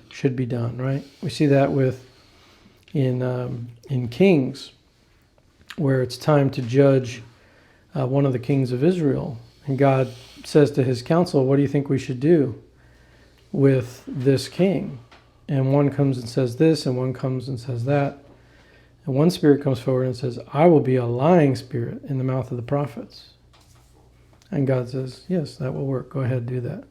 should be done. Right? We see that in Kings, where it's time to judge one of the kings of Israel, and God says to his council, "What do you think we should do with this king?" And one comes and says this, and one comes and says that. And one spirit comes forward and says, "I will be a lying spirit in the mouth of the prophets." And God says, "Yes, that will work. Go ahead, do that."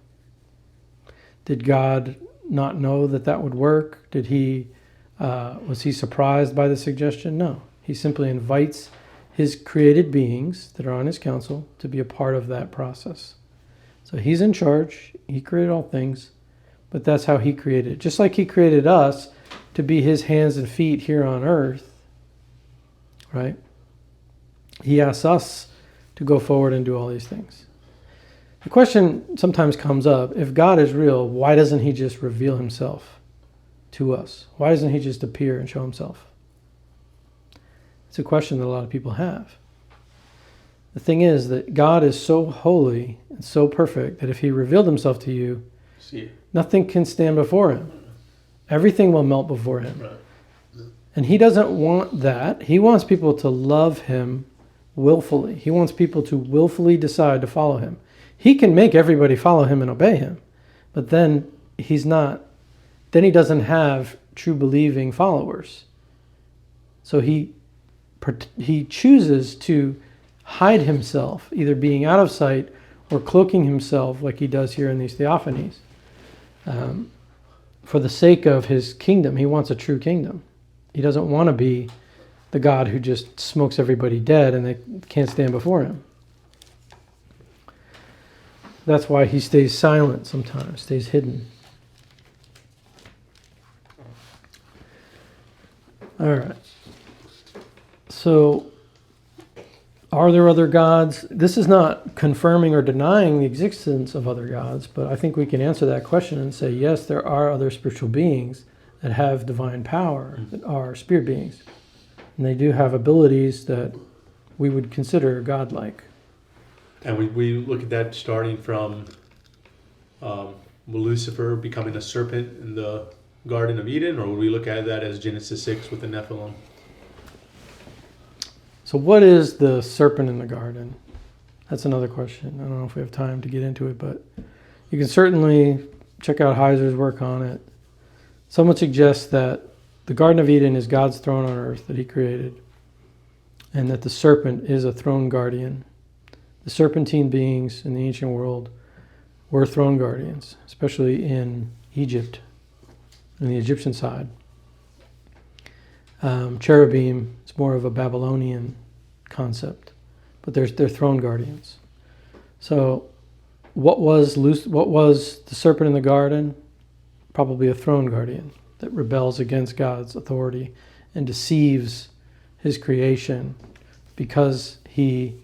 Did God not know that would work? Was he surprised by the suggestion? No. He simply invites his created beings that are on his council to be a part of that process. So he's in charge. He created all things. But that's how he created it. Just like he created us to be his hands and feet here on earth, right? He asks us to go forward and do all these things. The question sometimes comes up, if God is real, why doesn't he just reveal himself to us? Why doesn't he just appear and show himself? It's a question that a lot of people have. The thing is that God is so holy and so perfect that if he revealed himself to you, nothing can stand before him. Everything will melt before him. Right. And he doesn't want that. He wants people to love him willfully. He wants people to willfully decide to follow him. He can make everybody follow him and obey him, but then he doesn't have true believing followers. So he chooses to hide himself, either being out of sight or cloaking himself like he does here in these theophanies. For the sake of his kingdom, he wants a true kingdom. He doesn't want to be the God who just smokes everybody dead and they can't stand before him. That's why he stays silent sometimes, stays hidden. All right. So, are there other gods? This is not confirming or denying the existence of other gods, but I think we can answer that question and say, yes, there are other spiritual beings that have divine power, that are spirit beings. And they do have abilities that we would consider godlike. And we look at that starting from Lucifer becoming a serpent in the Garden of Eden, or would we look at that as Genesis 6 with the Nephilim? So what is the serpent in the garden? That's another question. I don't know if we have time to get into it, but you can certainly check out Heiser's work on it. Someone suggests that the Garden of Eden is God's throne on earth that he created, and that the serpent is a throne guardian. The serpentine beings in the ancient world were throne guardians, especially in Egypt, on the Egyptian side. Cherubim is more of a Babylonian concept, but they're throne guardians. So what was the serpent in the garden? Probably a throne guardian that rebels against God's authority and deceives his creation because he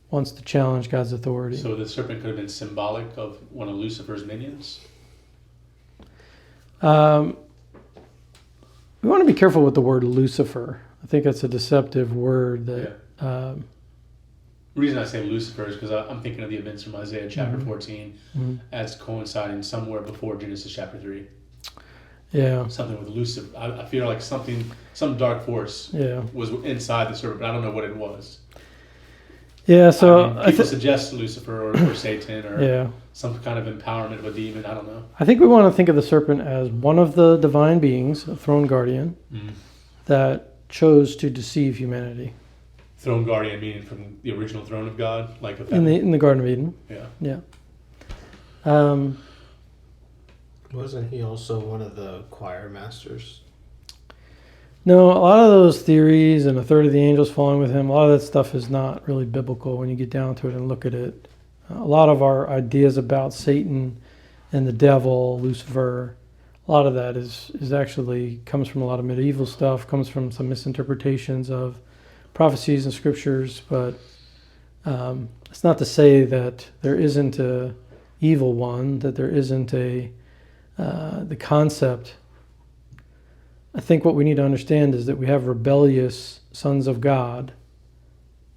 wants to challenge God's authority. So the serpent could have been symbolic of one of Lucifer's minions? We want to be careful with the word Lucifer. I think that's a deceptive word that... The reason I say Lucifer is because I'm thinking of the events from Isaiah chapter 14 as coinciding somewhere before Genesis chapter 3. Yeah. Something with Lucifer. I feel like some dark force was inside the serpent, but I don't know what it was. Yeah, so... I mean, people suggest Lucifer or Satan or some kind of empowerment of a demon. I don't know. I think we want to think of the serpent as one of the divine beings, a throne guardian, that chose to deceive humanity. Throne guardian meaning from the original throne of God? Like in the Garden of Eden. Yeah. Wasn't he also one of the choir masters? No, a lot of those theories and a third of the angels falling with him, a lot of that stuff is not really biblical when you get down to it and look at it. A lot of our ideas about Satan and the devil, Lucifer, a lot of that is actually comes from a lot of medieval stuff, comes from some misinterpretations of prophecies and scriptures, but it's not to say that there isn't a evil one, that there isn't the concept. I think what we need to understand is that we have rebellious sons of God.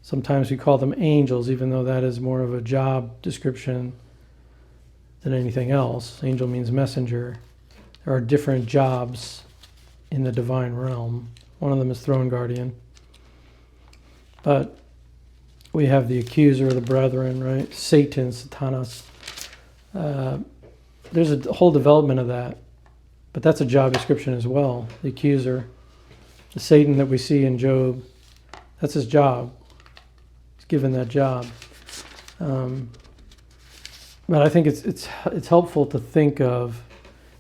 Sometimes we call them angels, even though that is more of a job description than anything else. Angel means messenger. There are different jobs in the divine realm. One of them is throne guardian. But we have the accuser of the brethren, right? Satan, Satanas. There's a whole development of that. But that's a job description as well. The accuser, the Satan that we see in Job, that's his job. He's given that job. But I think it's helpful to think of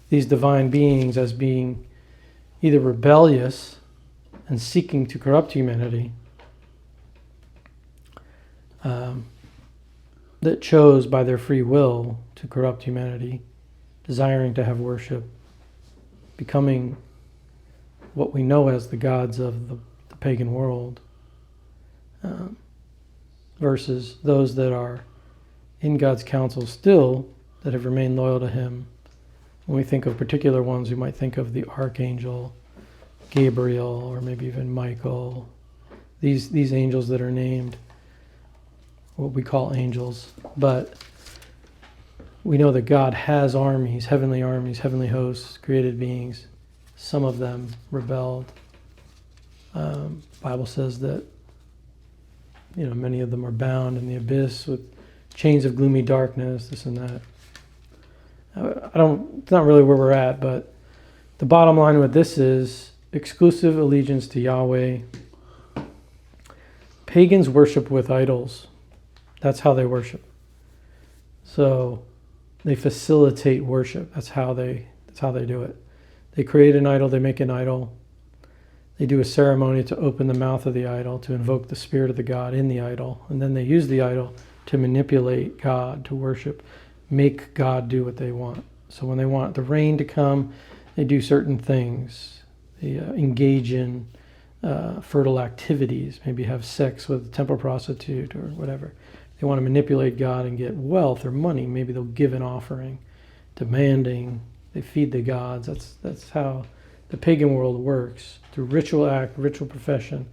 these divine beings as being either rebellious and seeking to corrupt humanity, that chose by their free will to corrupt humanity, desiring to have worship, becoming what we know as the gods of the pagan world, versus those that are in God's counsel still, that have remained loyal to him. When we think of particular ones, we might think of the archangel Gabriel, or maybe even Michael, these angels that are named what we call angels. But we know that God has armies, heavenly hosts, created beings. Some of them rebelled. Bible says that many of them are bound in the abyss with chains of gloomy darkness, this and that. It's not really where we're at, but the bottom line with this is exclusive allegiance to Yahweh. Pagans worship with idols. That's how they worship. So they facilitate worship. That's how they do it. They create an idol, they make an idol, They do a ceremony to open the mouth of the idol, to invoke the spirit of the god in the idol. And then they use the idol to manipulate God, to worship, make God do what they want. So when they want the rain to come, they do certain things. They engage in fertile activities, maybe have sex with a temple prostitute or whatever. They want to manipulate God and get wealth or money. Maybe they'll give an offering, demanding. They feed the gods. That's how the pagan world works. Through ritual act, ritual profession,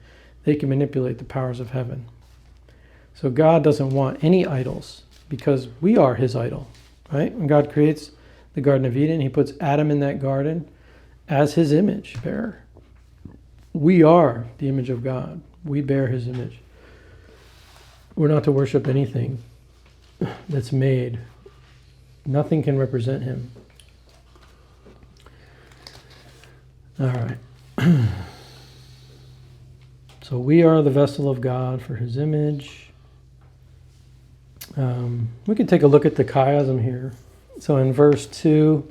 they can manipulate the powers of heaven. So God doesn't want any idols because we are his idol, right? When God creates the Garden of Eden, he puts Adam in that garden as his image bearer. We are the image of God. We bear his image. We're not to worship anything that's made. Nothing can represent him. All right. So we are the vessel of God for his image. We can take a look at the chiasm here. So in verse 2,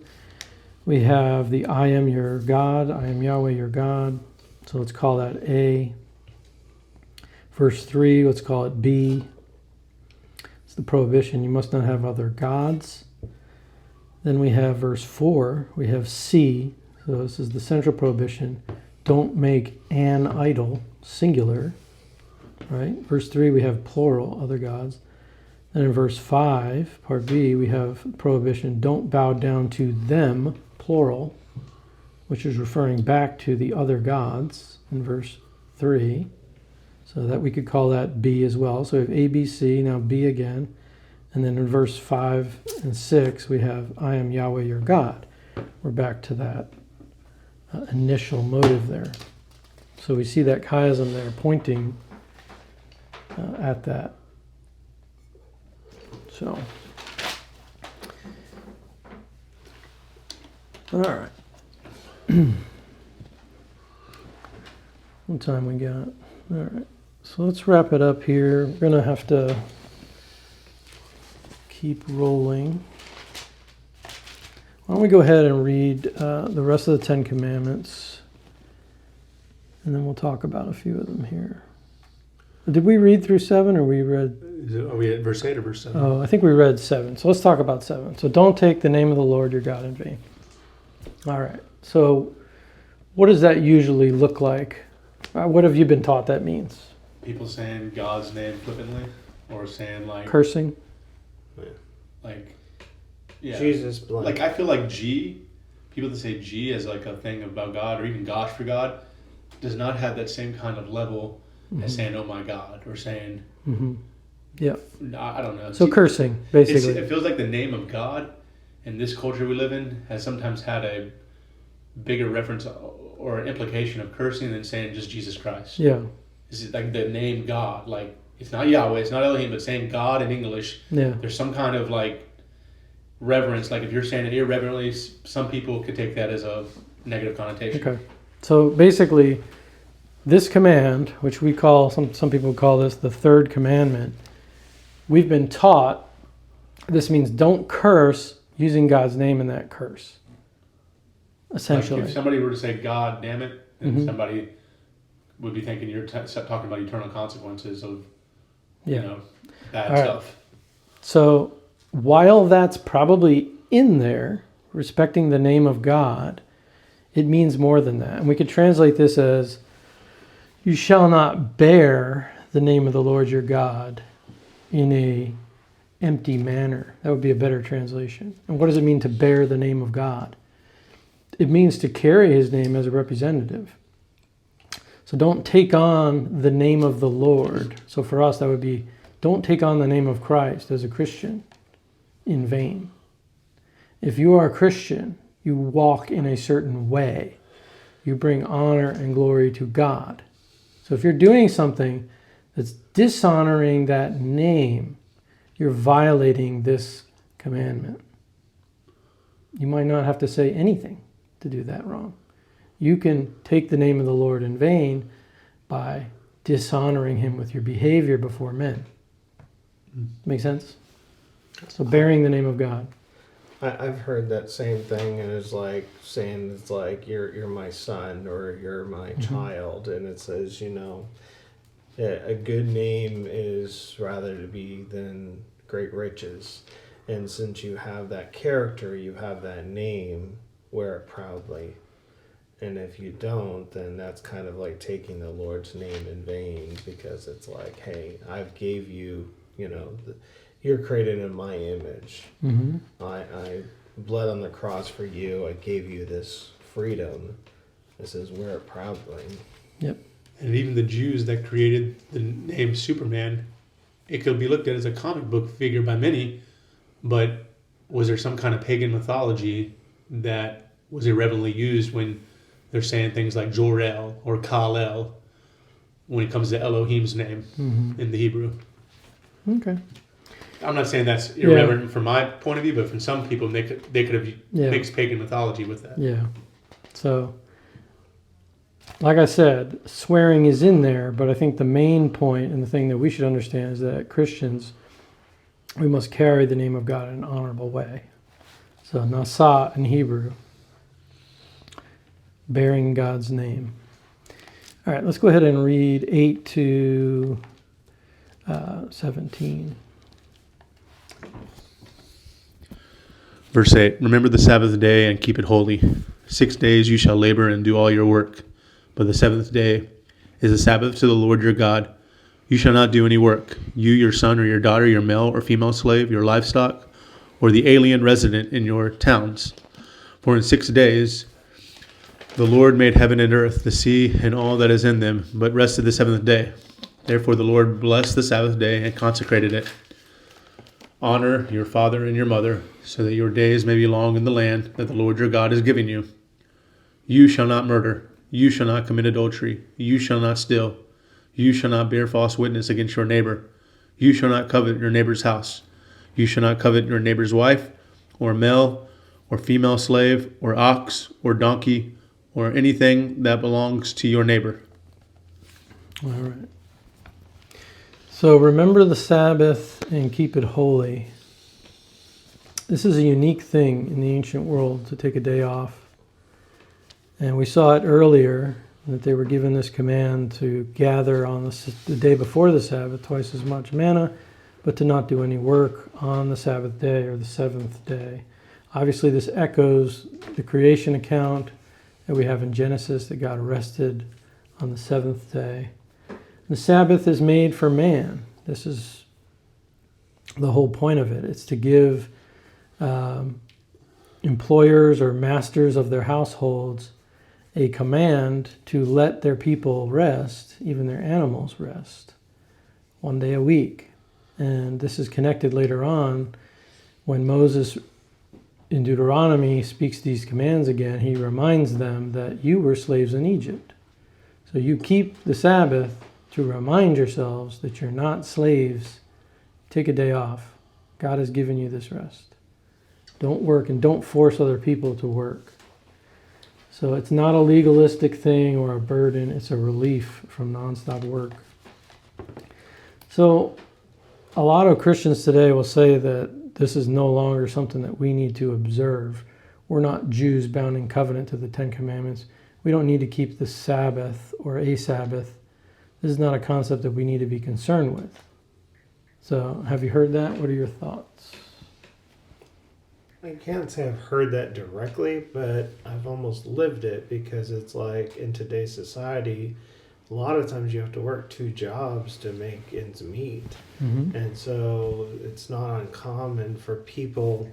we have the I am your God, I am Yahweh your God. So let's call that A. Verse 3, let's call it B. It's the prohibition. You must not have other gods. Then we have verse 4, we have C. So this is the central prohibition. Don't make an idol, singular. Right? Verse 3, we have plural, other gods. Then in verse 5, part B, we have prohibition. Don't bow down to them, plural, which is referring back to the other gods in verse 3. So that we could call that B as well. So we have A, B, C, now B again. And then in verse 5 and 6, we have I am Yahweh your God. We're back to that initial motive there. So we see that chiasm there pointing at that. So, all right. What time we got? All right. So let's wrap it up here. We're going to have to keep rolling. Why don't we go ahead and read the rest of the Ten Commandments, and then we'll talk about a few of them here. Did we read through 7, or we read? Are we at verse 8 or verse 7? Oh, I think we read 7. So let's talk about 7. So don't take the name of the Lord your God in vain. All right. So what does that usually look like? What have you been taught that means? People saying God's name flippantly, or saying like Cursing? Like, yeah. Jesus blank. Like, I feel like G, people that say G as like a thing about God, or even gosh for God, does not have that same kind of level as saying, oh my God, or saying, yeah. I don't know. So cursing, basically. It feels like the name of God in this culture we live in has sometimes had a bigger reference or an implication of cursing than saying just Jesus Christ. Yeah. Is it like the name God? Like, it's not Yahweh, it's not Elohim, but saying God in English, Yeah. there's some kind of like reverence. Like if you're saying it irreverently, some people could take that as a negative connotation. Okay. So basically, this command, which we call, some people call this the third commandment, we've been taught this means don't curse using God's name in that curse. Essentially. Like if somebody were to say God damn it, then somebody would be thinking you're talking about eternal consequences of bad stuff. So while that's probably in there, respecting the name of God, it means more than that. And we could translate this as, you shall not bear the name of the Lord your God in a empty manner. That would be a better translation. And what does it mean to bear the name of God? It means to carry his name as a representative. So don't take on the name of the Lord. So for us, that would be, don't take on the name of Christ as a Christian in vain. If you are a Christian, you walk in a certain way. You bring honor and glory to God. So if you're doing something that's dishonoring that name, you're violating this commandment. You might not have to say anything to do that wrong. You can take the name of the Lord in vain by dishonoring him with your behavior before men. Make sense? So bearing the name of God. I've heard that same thing, and it's like saying it's like you're my son or you're my child, and it says a good name is rather to be than great riches, and since you have that character, you have that name, wear it proudly. And if you don't, then that's kind of like taking the Lord's name in vain, because it's like, hey, I've gave you, you're created in my image. Mm-hmm. I bled on the cross for you. I gave you this freedom. It says, wear it proudly. Yep. And even the Jews that created the name Superman, it could be looked at as a comic book figure by many, but was there some kind of pagan mythology that was irreverently used when they're saying things like Jor-El or Kal-El when it comes to Elohim's name in the Hebrew? Okay. I'm not saying that's irreverent from my point of view, but from some people, they could have mixed pagan mythology with that. Yeah. So, like I said, swearing is in there, but I think the main point and the thing that we should understand is that Christians, we must carry the name of God in an honorable way. So, Nasa in Hebrew, bearing God's name. All right, let's go ahead and read 8 to 17. Verse 8, remember the Sabbath day and keep it holy. 6 days you shall labor and do all your work. But the seventh day is a Sabbath to the Lord your God. You shall not do any work, you, your son or your daughter, your male or female slave, your livestock, or the alien resident in your towns. For in 6 days the Lord made heaven and earth, the sea, and all that is in them, but rested the seventh day. Therefore the Lord blessed the Sabbath day and consecrated it. Honor your father and your mother, so that your days may be long in the land that the Lord your God is giving you. You shall not murder. You shall not commit adultery. You shall not steal. You shall not bear false witness against your neighbor. You shall not covet your neighbor's house. You shall not covet your neighbor's wife, or male, or female slave, or ox, or donkey, or anything that belongs to your neighbor. All right. So remember the Sabbath and keep it holy. This is a unique thing in the ancient world, to take a day off. And we saw it earlier, that they were given this command to gather on the day before the Sabbath twice as much manna, but to not do any work on the Sabbath day or the seventh day. Obviously this echoes the creation account that we have in Genesis, that God rested on the seventh day. The Sabbath is made for man. This is the whole point of it. It's to give employers or masters of their households a command to let their people rest, even their animals rest, 1 day a week. And this is connected later on when Moses in Deuteronomy speaks these commands again. He reminds them that you were slaves in Egypt. So you keep the Sabbath to remind yourselves that you're not slaves. Take a day off. God has given you this rest. Don't work, and don't force other people to work. So it's not a legalistic thing or a burden. It's a relief from nonstop work. So a lot of Christians today will say that this is no longer something that we need to observe. We're not Jews bound in covenant to the Ten Commandments. We don't need to keep the Sabbath or a Sabbath. This is not a concept that we need to be concerned with. So have you heard that? What are your thoughts? I can't say I've heard that directly, but I've almost lived it, because it's like in today's society, a lot of times you have to work 2 jobs to make ends meet. Mm-hmm. And so it's not uncommon for people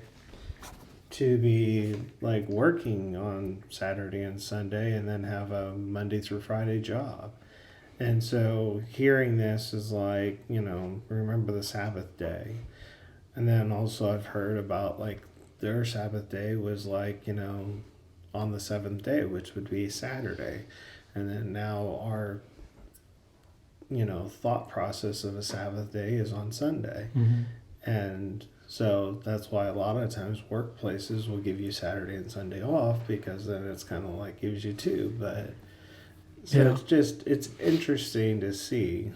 to be like working on Saturday and Sunday and then have a Monday through Friday job. And so hearing this is like, remember the Sabbath day. And then also I've heard about like their Sabbath day was like, on the seventh day, which would be Saturday. And then now our, thought process of a Sabbath day is on Sunday. Mm-hmm. And so that's why a lot of times workplaces will give you Saturday and Sunday off, because then it's kind of like gives you 2. But so it's interesting to see.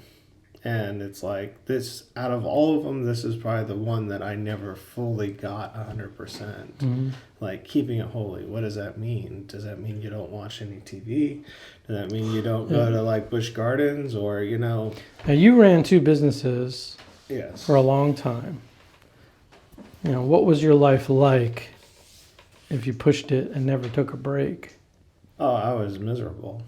And it's like this, out of all of them, this is probably the one that I never fully got 100%. Like keeping it holy. What does that mean? Does that mean you don't watch any TV? Does that mean you don't go to like Busch Gardens or, Now you ran 2 businesses Yes. for a long time. What was your life like if you pushed it and never took a break? Oh, I was miserable.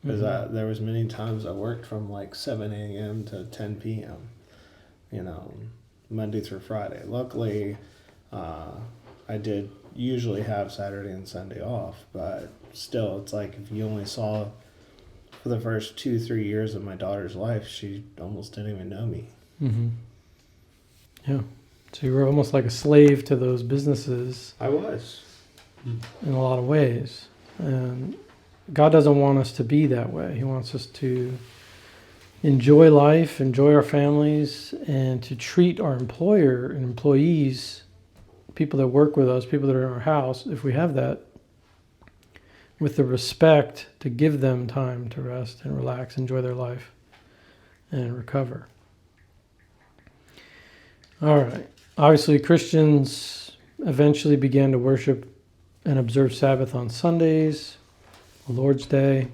Because there was many times I worked from like 7 a.m. to 10 p.m., Monday through Friday. Luckily, I did usually have Saturday and Sunday off, but still, it's like if you only saw for the first 2-3 years of my daughter's life, she almost didn't even know me. Yeah. So you were almost like a slave to those businesses. I was. In a lot of ways. And God doesn't want us to be that way. He wants us to enjoy life, enjoy our families, and to treat our employer and employees, people that work with us, people that are in our house, if we have that, with the respect to give them time to rest and relax, enjoy their life, and recover. All right. Obviously, Christians eventually began to worship and observe Sabbath on Sundays, the Lord's Day.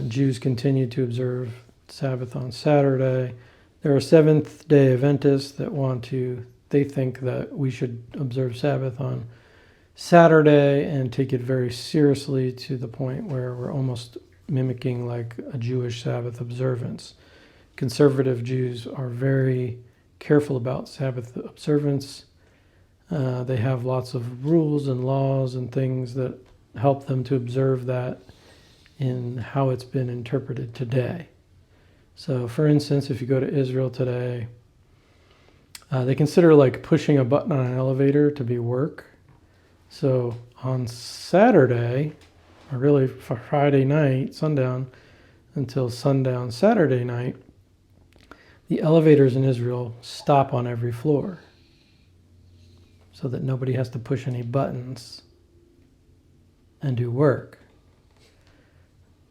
Jews continued to observe Sabbath on Saturday. There are Seventh-day Adventists that they think that we should observe Sabbath on Saturday and take it very seriously to the point where we're almost mimicking like a Jewish Sabbath observance. Conservative Jews are very careful about Sabbath observance. They have lots of rules and laws and things that help them to observe that in how it's been interpreted today. So, for instance, if you go to Israel today, they consider like pushing a button on an elevator to be work. So on Saturday, or really Friday night, sundown, until sundown Saturday night, the elevators in Israel stop on every floor so that nobody has to push any buttons and do work.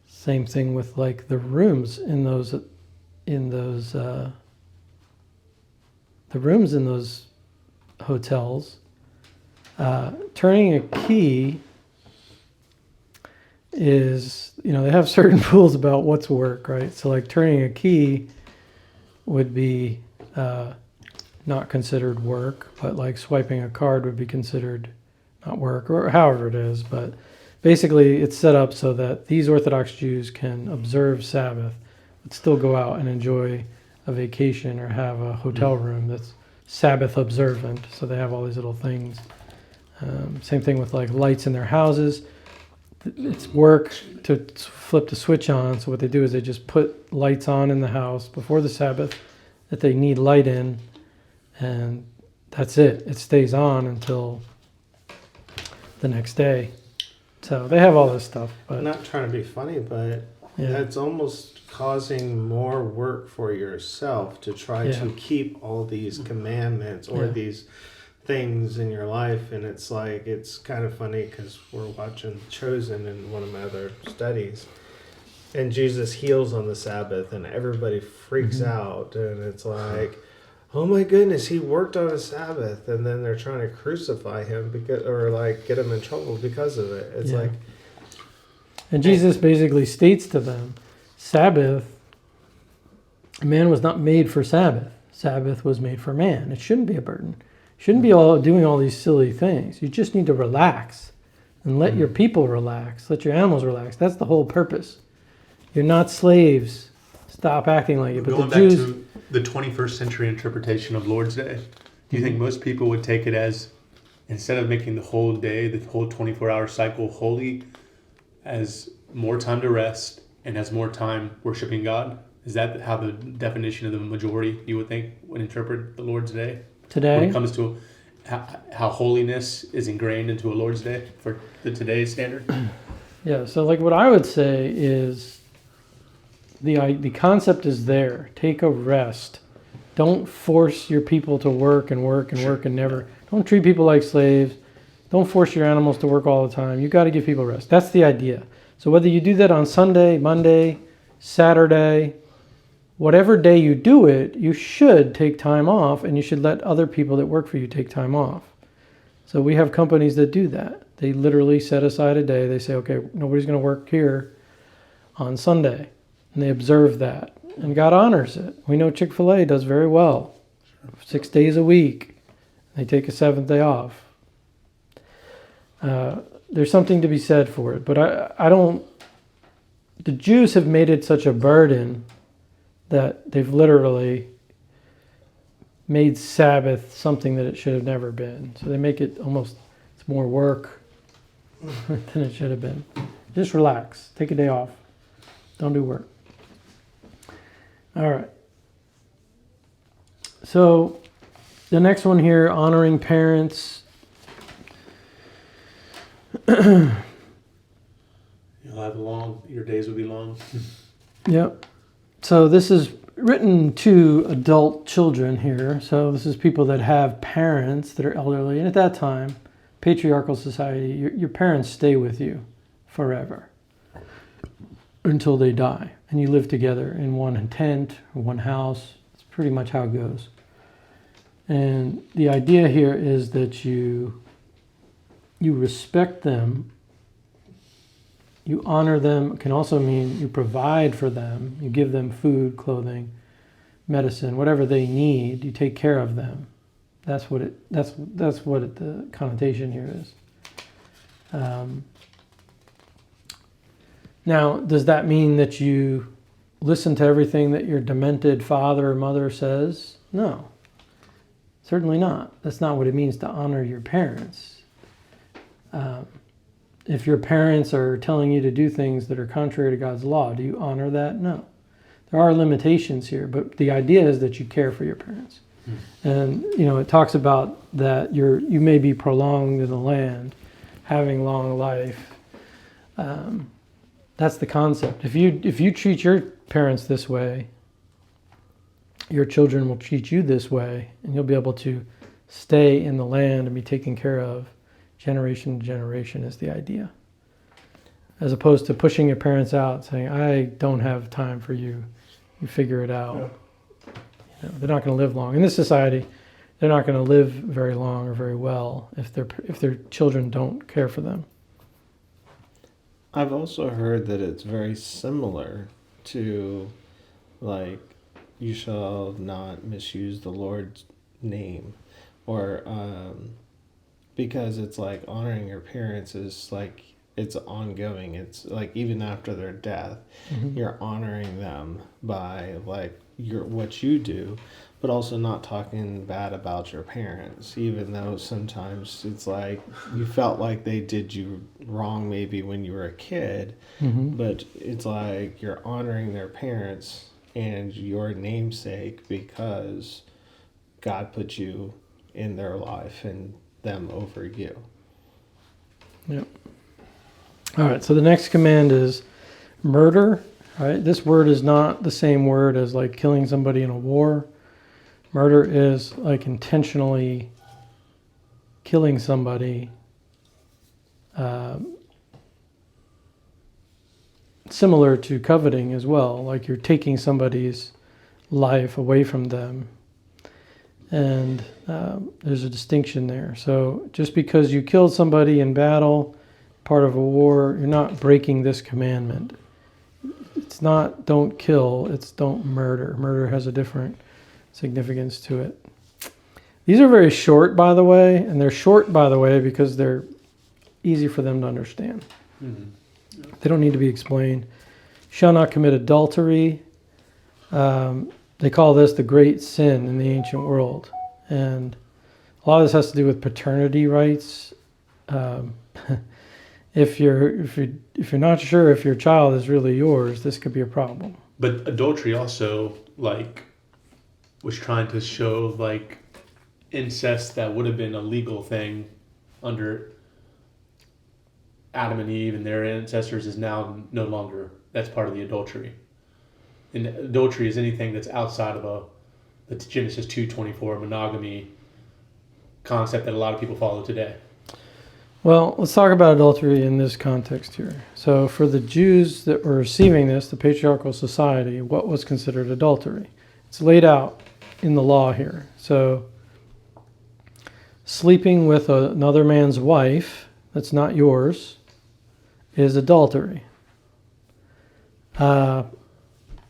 Same thing with like the rooms in those hotels. Turning a key is, they have certain rules about what's work, right? So like turning a key would be not considered work, but like swiping a card would be considered not work, or however it is. But basically it's set up so that these Orthodox Jews can observe Sabbath, but still go out and enjoy a vacation or have a hotel room that's Sabbath observant. So they have all these little things. Same thing with like lights in their houses. It's work to flip the switch on. So what they do is they just put lights on in the house before the Sabbath that they need light in, and that's it. It stays on until the next day. So they have all this stuff. But I'm not trying to be funny, but that's almost causing more work for yourself to try to keep all these commandments or these things in your life. And it's like, it's kind of funny because we're watching Chosen in one of my other studies, and Jesus heals on the Sabbath and everybody freaks out, and it's like, oh my goodness, he worked on a Sabbath, and then they're trying to crucify him because, or like get him in trouble because of it. It's like, and Jesus basically states to them, Sabbath, man was not made for Sabbath. Sabbath was made for man. It shouldn't be a burden. Shouldn't be all doing all these silly things. You just need to relax and let your people relax. Let your animals relax. That's the whole purpose. You're not slaves. Stop acting like it. But going the Jews, back to the 21st century interpretation of Lord's Day, do you think most people would take it as, instead of making the whole day, the whole 24-hour cycle holy, as more time to rest and as more time worshiping God? Is that how the definition of the majority, you would think, would interpret the Lord's Day? Today? When it comes to how holiness is ingrained into a Lord's Day for the today's standard? Yeah, so like what I would say is the concept is there. Take a rest. Don't force your people to work and work and work and never. Don't treat people like slaves. Don't force your animals to work all the time. You got to give people rest. That's the idea. So whether you do that on Sunday, Monday, Saturday, whatever day you do it, you should take time off, and you should let other people that work for you take time off. So we have companies that do that. They literally set aside a day. They say, okay, nobody's going to work here on Sunday. And they observe that. And God honors it. We know Chick-fil-A does very well. 6 days a week. They take a 7th day off. There's something to be said for it. But I don't... The Jews have made it such a burden that they've literally made Sabbath something that it should have never been. So they make it almost, it's more work than it should have been. Just relax. Take a day off. Don't do work. All right. So the next one here, honoring parents. You'll have your days will be long. Yep. So this is written to adult children here. So this is people that have parents that are elderly. And at that time, patriarchal society, your parents stay with you forever until they die. And you live together in one tent or one house. It's pretty much how it goes. And the idea here is that you respect them. You honor them. It can also mean you provide for them. You give them food, clothing, medicine, whatever they need. You take care of them. That's what the connotation here is. Now, does that mean that you listen to everything that your demented father or mother says? No, certainly not. That's not what it means to honor your parents. If your parents are telling you to do things that are contrary to God's law, do you honor that? No. There are limitations here, but the idea is that you care for your parents. And, it talks about that you may be prolonged in the land, having long life. That's the concept. If you treat your parents this way, your children will treat you this way, and you'll be able to stay in the land and be taken care of generation to generation is the idea. As opposed to pushing your parents out, saying, I don't have time for you. You figure it out. They're not going to live long. In this society, they're not going to live very long or very well if their children don't care for them. I've also heard that it's very similar to, like, you shall not misuse the Lord's name, or because it's like honoring your parents is like it's ongoing. It's like even after their death, you're honoring them by like what you do, but also not talking bad about your parents, even though sometimes it's like you felt like they did you wrong maybe when you were a kid, but it's like you're honoring their parents and your namesake because God put you in their life and them over you. Yep. All right, so the next command is murder. All right, this word is not the same word as like killing somebody in a war. Murder is like intentionally killing somebody, similar to coveting as well, like you're taking somebody's life away from them. And there's a distinction there. So just because you killed somebody in battle, part of a war, you're not breaking this commandment. It's not don't kill, it's don't murder. Murder has a different significance to it. These are very short, by the way, and they're short, by the way, because they're easy for them to understand. They don't need to be explained. Shall not commit adultery. They call this the great sin in the ancient world. And a lot of this has to do with paternity rights. If you're not sure if your child is really yours, this could be a problem. But adultery also was trying to show incest that would have been a legal thing under Adam and Eve and their ancestors is now no longer. That's part of the adultery. And adultery is anything that's outside of the Genesis 2:24 monogamy concept that a lot of people follow today. Well, let's talk about adultery in this context here. So for the Jews that were receiving this, the patriarchal society, what was considered adultery? It's laid out in the law here. So sleeping with another man's wife that's not yours is adultery.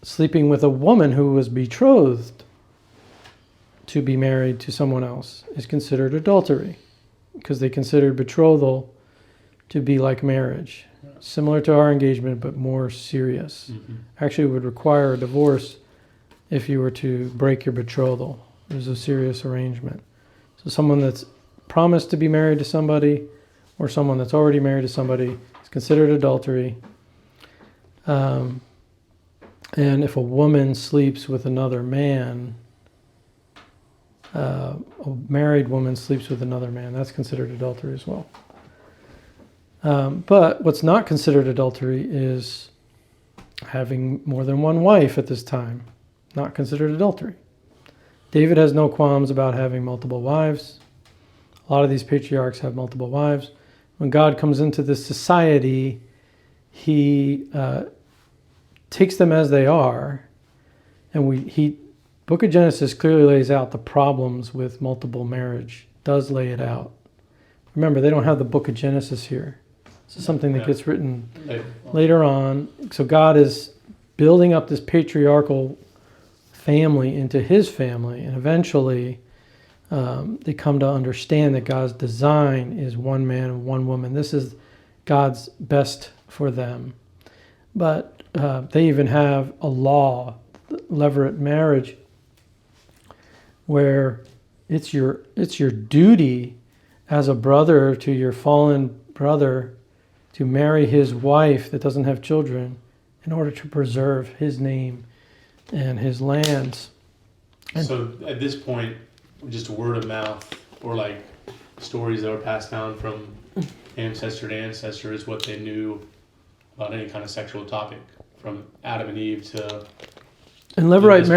Sleeping with a woman who was betrothed to be married to someone else is considered adultery, because they considered betrothal to be like marriage, similar to our engagement but more serious. Actually, it would require a divorce if you were to break your betrothal. It was a serious arrangement. So someone that's promised to be married to somebody or someone that's already married to somebody is considered adultery. And if a woman sleeps with another man, a married woman sleeps with another man, that's considered adultery as well. But what's not considered adultery is having more than one wife at this time. Not considered adultery. David has no qualms about having multiple wives. A lot of these patriarchs have multiple wives. When God comes into this society, he takes them as they are, and Book of Genesis clearly lays out the problems with multiple marriage. Does lay it out. Remember, they don't have the Book of Genesis here. This is something that gets written later on. So God is building up this patriarchal family into his family, and eventually they come to understand that God's design is one man and one woman. This is God's best for them. But they even have a law, levirate marriage, where it's your duty as a brother to your fallen brother to marry his wife that doesn't have children in order to preserve his name and his lands. And so at this point, just word of mouth or like stories that were passed down from ancestor to ancestor is what they knew about any kind of sexual topic, from Adam and Eve to... And levirate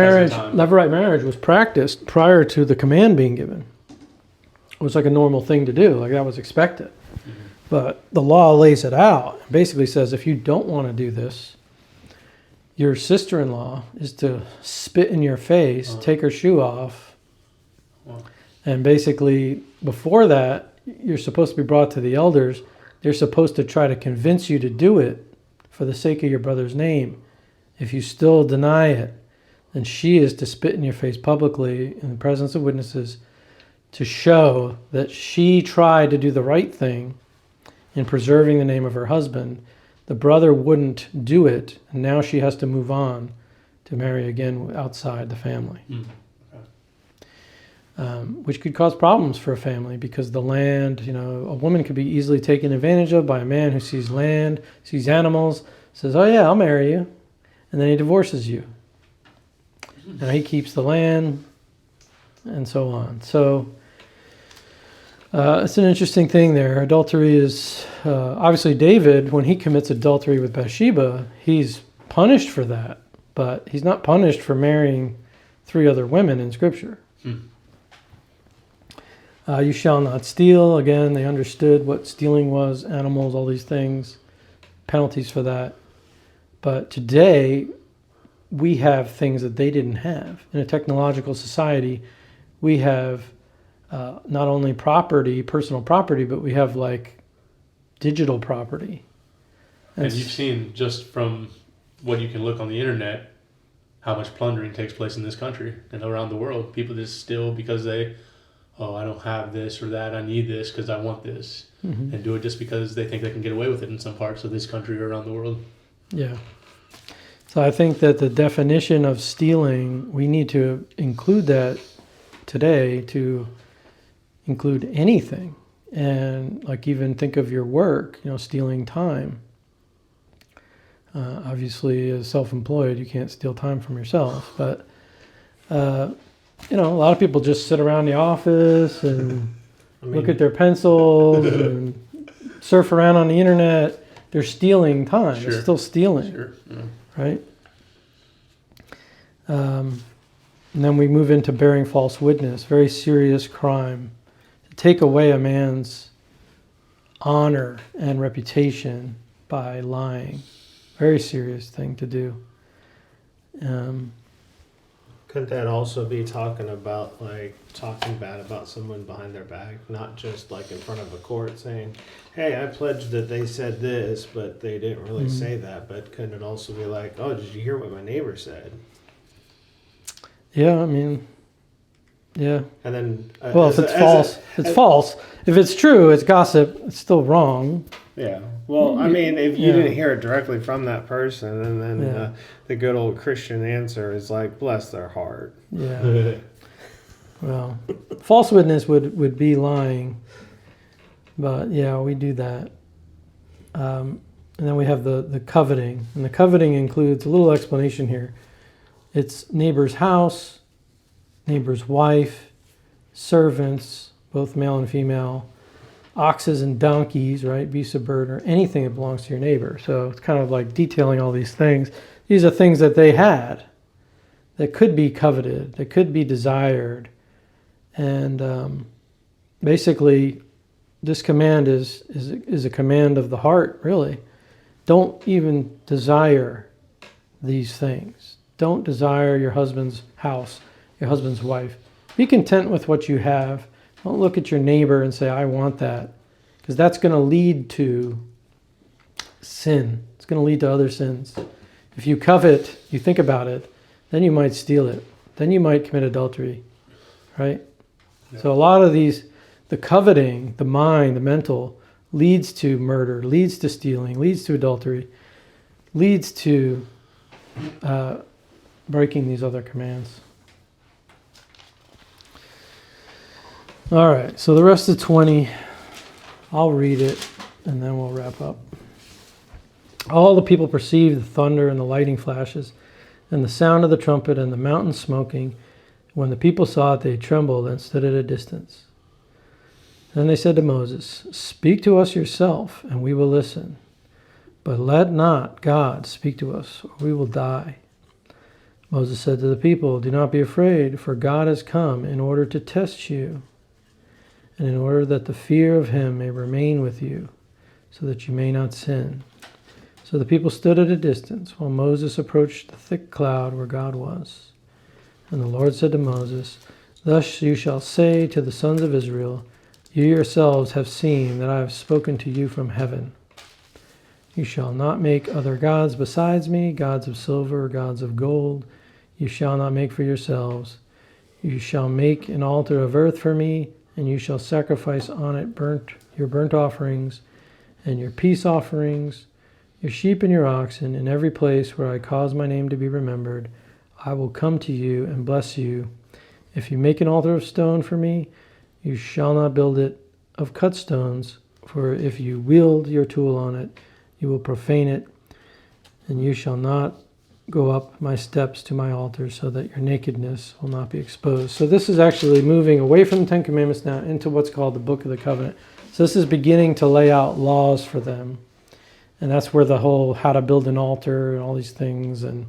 marriage was practiced prior to the command being given. It was like a normal thing to do, like that was expected. Mm-hmm. But the law lays it out. It basically says if you don't want to do this, your sister-in-law is to spit in your face, take her shoe off, and basically before that, you're supposed to be brought to the elders. They're supposed to try to convince you to do it for the sake of your brother's name. If you still deny it, then she is to spit in your face publicly in the presence of witnesses to show that she tried to do the right thing in preserving the name of her husband. The brother wouldn't do it, and now she has to move on to marry again outside the family. Which could cause problems for a family, because the land, a woman could be easily taken advantage of by a man who sees land, sees animals, says, oh yeah, I'll marry you, and then he divorces you. Now he keeps the land, and so on. So it's an interesting thing there. Adultery is, obviously David, when he commits adultery with Bathsheba, he's punished for that, but he's not punished for marrying 3 other women in Scripture. You shall not steal. Again, they understood what stealing was, animals, all these things, penalties for that. But today, we have things that they didn't have. In a technological society, we have not only property, personal property, but we have like digital property. And you've seen just from what you can look on the internet, how much plundering takes place in this country and around the world. People just steal because I don't have this or that, I need this because I want this, and do it just because they think they can get away with it in some parts of this country or around the world. Yeah. So I think that the definition of stealing, we need to include that today to include anything. And like even think of your work, stealing time. Obviously, as self-employed, you can't steal time from yourself, but a lot of people just sit around the office and look at their pencils and surf around on the internet. They're stealing time. Sure. They're still stealing. Sure. Yeah. Right? And then we move into bearing false witness, very serious crime. To take away a man's honor and reputation by lying. Very serious thing to do. Couldn't that also be talking about, like, talking bad about someone behind their back? Not just, like, in front of a court saying, hey, I pledged that they said this, but they didn't really say that. But couldn't it also be like, oh, did you hear what my neighbor said? Yeah, I mean, yeah. And then... Well, if it's false, it's false. If it's true, it's gossip. It's still wrong. Yeah. Well, I mean, if you Yeah. didn't hear it directly from that person, and then Yeah. the good old Christian answer is like, bless their heart. Yeah. Well, false witness would be lying. But yeah, we do that. And then we have the coveting. And the coveting includes a little explanation here. It's neighbor's house, neighbor's wife, servants, both male and female, oxes and donkeys, right? Beasts of burden, or anything that belongs to your neighbor. So it's kind of like detailing all these things. These are things that they had that could be coveted, that could be desired. And basically, this command is a command of the heart, really. Don't even desire these things. Don't desire your husband's house, your husband's wife. Be content with what you have. Don't look at your neighbor and say, I want that. Because that's going to lead to sin. It's going to lead to other sins. If you covet, you think about it, then you might steal it. Then you might commit adultery, right? Yeah. So a lot of these, the coveting, the mind, the mental, leads to murder, leads to stealing, leads to adultery, leads to breaking these other commands. All right, so the rest of 20, I'll read it and then we'll wrap up. All the people perceived the thunder and the lightning flashes and the sound of the trumpet and the mountain smoking. When the people saw it, they trembled and stood at a distance. Then they said to Moses, speak to us yourself and we will listen. But let not God speak to us or we will die. Moses said to the people, do not be afraid, for God has come in order to test you, and in order that the fear of him may remain with you, so that you may not sin. So the people stood at a distance, while Moses approached the thick cloud where God was. And the Lord said to Moses, thus you shall say to the sons of Israel, you yourselves have seen that I have spoken to you from heaven. You shall not make other gods besides me, gods of silver, gods of gold. You shall not make for yourselves. You shall make an altar of earth for me, and you shall sacrifice on it your burnt offerings and your peace offerings, your sheep and your oxen. In every place where I cause my name to be remembered, I will come to you and bless you. If you make an altar of stone for me, you shall not build it of cut stones, for if you wield your tool on it, you will profane it, and you shall not go up my steps to my altar, so that your nakedness will not be exposed. So this is actually moving away from the Ten Commandments now into what's called the Book of the Covenant. So this is beginning to lay out laws for them. And that's where the whole how to build an altar and all these things, and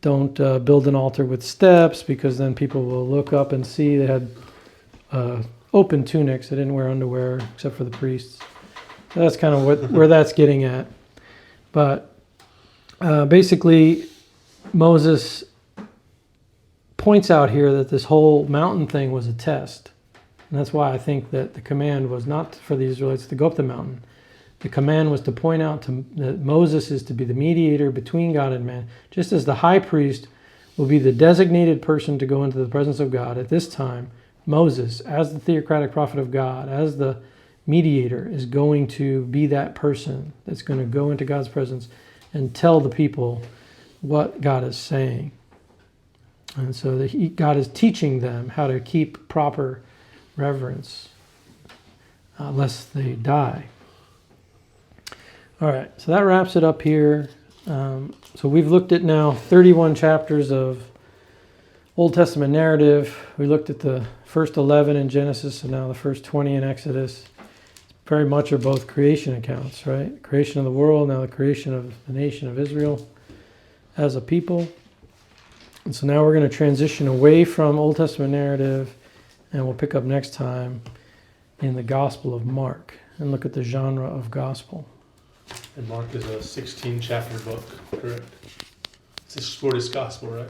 don't build an altar with steps, because then people will look up and see they had open tunics. They didn't wear underwear except for the priests. So that's kind of where that's getting at. But basically, Moses points out here that this whole mountain thing was a test. And that's why I think that the command was not for the Israelites to go up the mountain. The command was to point out that Moses is to be the mediator between God and man. Just as the high priest will be the designated person to go into the presence of God, at this time, Moses, as the theocratic prophet of God, as the mediator, is going to be that person that's going to go into God's presence and tell the people what God is saying. And so God is teaching them how to keep proper reverence, lest they die. All right, so that wraps it up here. So we've looked at now 31 chapters of Old Testament narrative. We looked at the first 11 in Genesis and now the first 20 in Exodus. Very much are both creation accounts, right? Creation of the world, now the creation of the nation of Israel as a people. And so now we're going to transition away from Old Testament narrative, and we'll pick up next time in the Gospel of Mark. and look at the genre of gospel. And Mark is a 16-chapter book, correct? It's a shortest gospel, right?